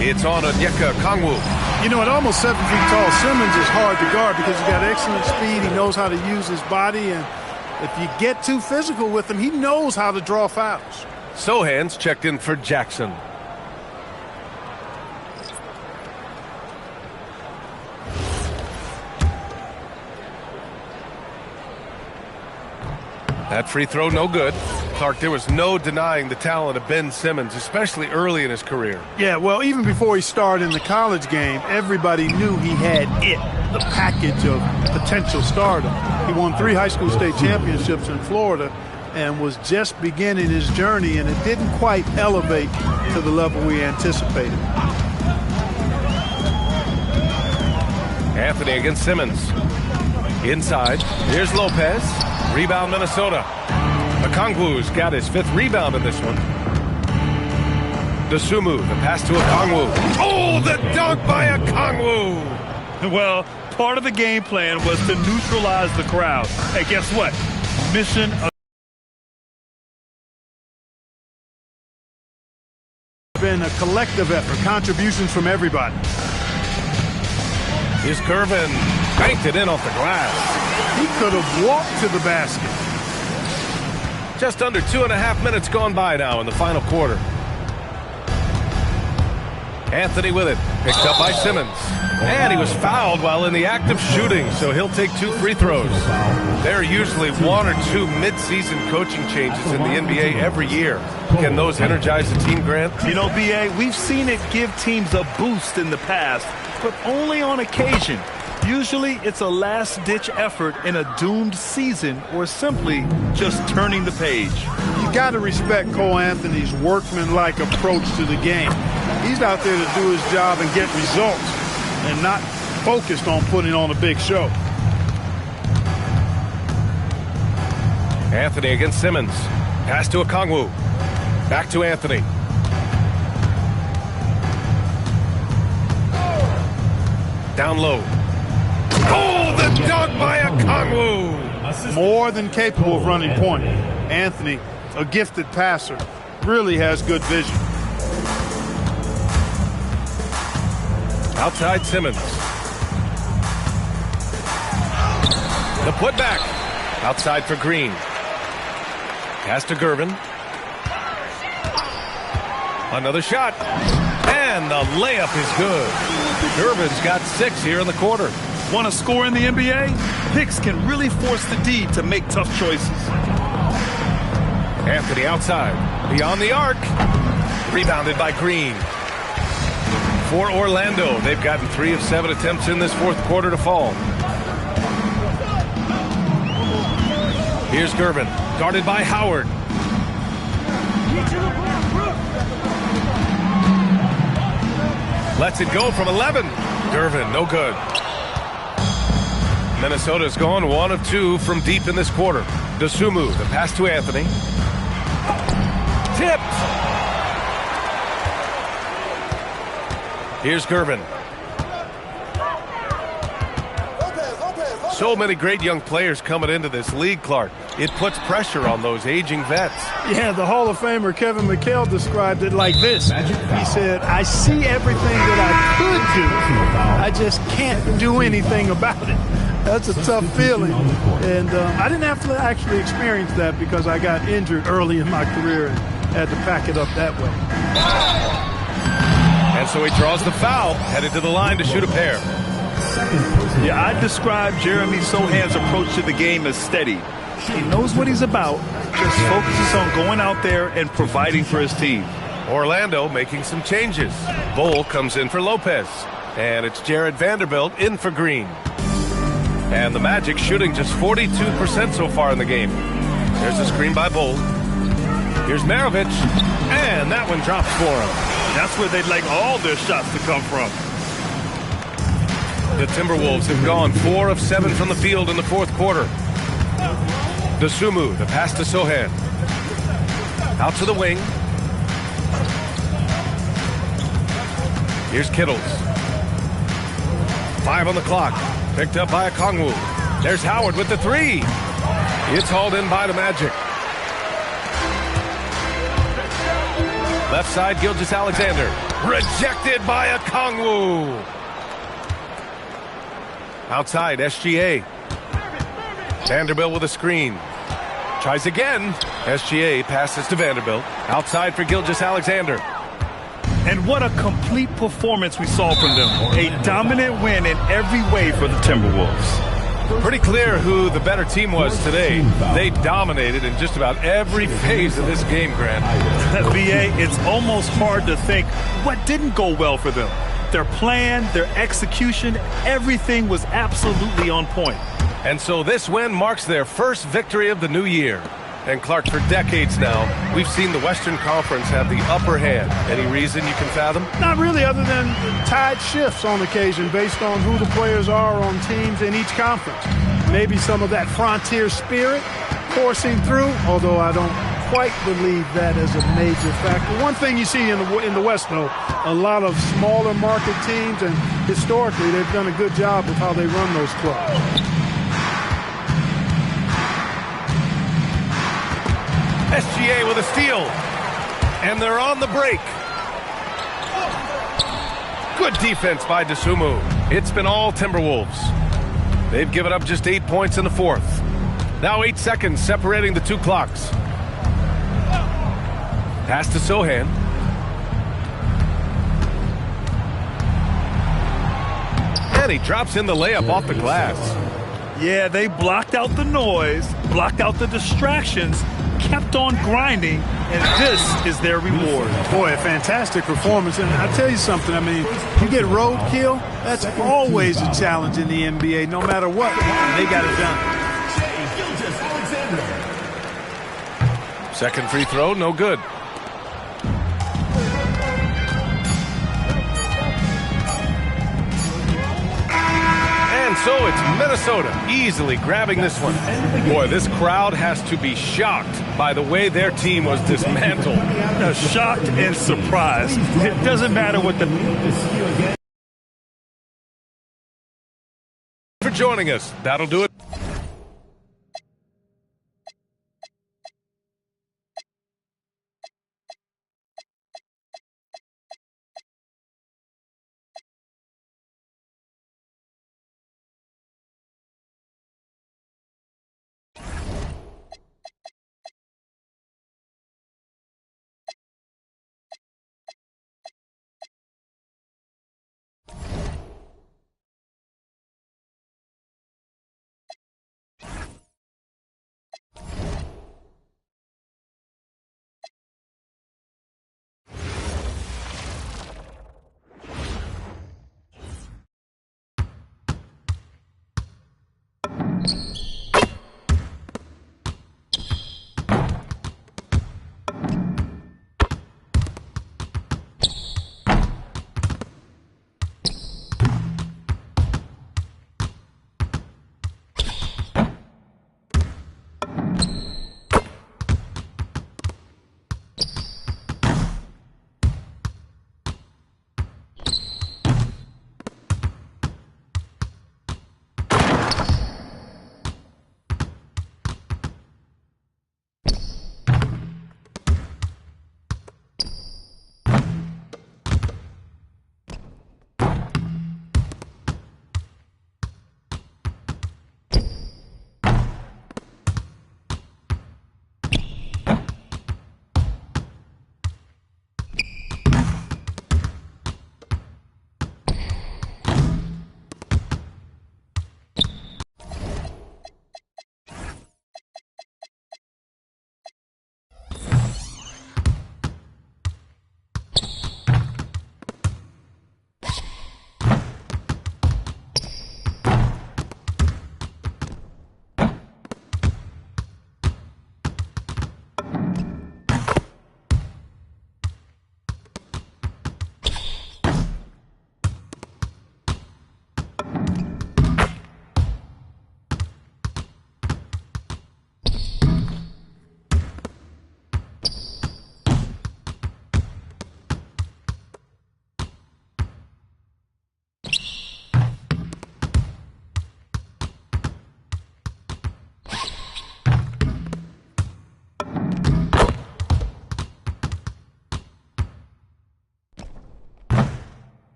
[SPEAKER 1] It's on Onyeka Okongwu.
[SPEAKER 15] You know, at almost 7 feet tall, Simmons is hard to guard because he's got excellent speed. He knows how to use his body. And if you get too physical with him, he knows how to draw fouls.
[SPEAKER 1] Sohan's checked in for Jackson. That free throw, no good. Clark, there was no denying the talent of Ben Simmons, especially early in his career.
[SPEAKER 15] Yeah, well, even before he started in the college game, everybody knew he had it, the package of potential stardom. He won 3 high school state championships in Florida and was just beginning his journey, and it didn't quite elevate to the level we anticipated.
[SPEAKER 1] Anthony against Simmons. Inside, here's Lopez. Rebound Minnesota. Okongwu's got his 5th rebound in this one. Dosunmu, the pass to Okongwu. Oh, the dunk by Okongwu!
[SPEAKER 2] Well, part of the game plan was to neutralize the crowd. Hey, guess what? Mission
[SPEAKER 15] been a collective effort, contributions from everybody.
[SPEAKER 1] Here's Gervin, banked it in off the glass.
[SPEAKER 15] He could have walked to the basket.
[SPEAKER 1] Just under 2.5 minutes gone by now in the final quarter. Anthony with it, picked up by Simmons. And he was fouled while in the act of shooting, so he'll take 2 free throws. There are usually 1 or 2 mid-season coaching changes in the NBA every year. Can those energize the team, Grant?
[SPEAKER 2] You know, B.A., we've seen it give teams a boost in the past, but only on occasion. Usually it's a last-ditch effort in a doomed season or simply just turning the page.
[SPEAKER 15] You got to respect Cole Anthony's workmanlike approach to the game. He's out there to do his job and get results and not focused on putting on a big show.
[SPEAKER 1] Anthony against Simmons. Pass to Okongwu. Back to Anthony. down low. Oh, the dunk by Okongwu.
[SPEAKER 15] More than capable of running point. Anthony, a gifted passer, really has good vision.
[SPEAKER 1] Outside Simmons. The putback. Outside for Green. Pass to Gervin. Another shot. And the layup is good. Gervin's got 6 here in the quarter.
[SPEAKER 2] Want to score in the NBA? Picks can really force the D to make tough choices.
[SPEAKER 1] Anthony outside. Beyond the arc. Rebounded by Green. For Orlando, they've gotten 3 of 7 attempts in this fourth quarter to fall. Here's Gervin, guarded by Howard. Lets it go from 11. Gervin, no good. Minnesota's gone 1 of 2 from deep in this quarter. Dosunmu, the pass to Anthony. Tipped. Here's Gervin. So many great young players coming into this league, Clark. It puts pressure on those aging vets.
[SPEAKER 15] Yeah, the Hall of Famer Kevin McHale described it like this. He said, I see everything that I could do. I just can't do anything about it. That's a tough feeling. And I didn't have to actually experience that because I got injured early in my career and had to pack it up that way.
[SPEAKER 1] And so he draws the foul, headed to the line to shoot a pair.
[SPEAKER 2] Yeah, I'd describe Jeremy Sohan's approach to the game as steady. He knows what he's about, just focuses on going out there and providing for his team.
[SPEAKER 1] Orlando making some changes. Bol comes in for Lopez. And it's Jared Vanderbilt in for Green. And the Magic shooting just 42% so far in the game. There's a screen by Bol. Here's Maravich. And that one drops for him.
[SPEAKER 2] That's where they'd like all their shots to come from.
[SPEAKER 1] The Timberwolves have gone 4 of 7 from the field in the fourth quarter. Dosunmu, the pass to Sohan. Out to the wing. Here's Kittles. 5 on the clock. Picked up by Okongwu. There's Howard with the 3. It's hauled in by the Magic. Left side, Gilgeous-Alexander. Rejected by Okongwu. Outside, SGA. Vanderbilt with a screen. Tries again. SGA passes to Vanderbilt. Outside for Gilgeous-Alexander.
[SPEAKER 2] And what a complete performance we saw from them. A dominant win in every way for the Timberwolves.
[SPEAKER 1] Pretty clear who the better team was today. They dominated in just about every phase of this game, Grant.
[SPEAKER 2] VA, it's almost hard to think what didn't go well for them. Their plan, their execution, everything was absolutely on point.
[SPEAKER 1] And so this win marks their first victory of the new year. And Clark, for decades now, we've seen the Western Conference have the upper hand. Any reason you can fathom?
[SPEAKER 15] Not really, other than tide shifts on occasion based on who the players are on teams in each conference. Maybe some of that frontier spirit coursing through, although I don't quite believe that as a major factor. One thing you see in the West, though, a lot of smaller market teams, and historically they've done a good job with how they run those clubs.
[SPEAKER 1] SGA with a steal. And they're on the break. Good defense by Dosunmu. It's been all Timberwolves. They've given up just 8 points in the fourth. Now 8 seconds separating the two clocks. Pass to Sohan. And he drops in the layup off the glass.
[SPEAKER 2] Yeah, they blocked out the noise, blocked out the distractions, kept on grinding, and this is their reward.
[SPEAKER 15] Boy, a fantastic performance. And I'll tell you something, I mean, you get roadkill, that's always a challenge in the NBA, no matter what. They got it done.
[SPEAKER 1] Second free throw, no good. And so it's Minnesota easily grabbing this one. Boy, this crowd has to be shocked by the way their team was dismantled.
[SPEAKER 2] Shocked and surprised. It doesn't matter what the
[SPEAKER 1] joining us. That'll do it.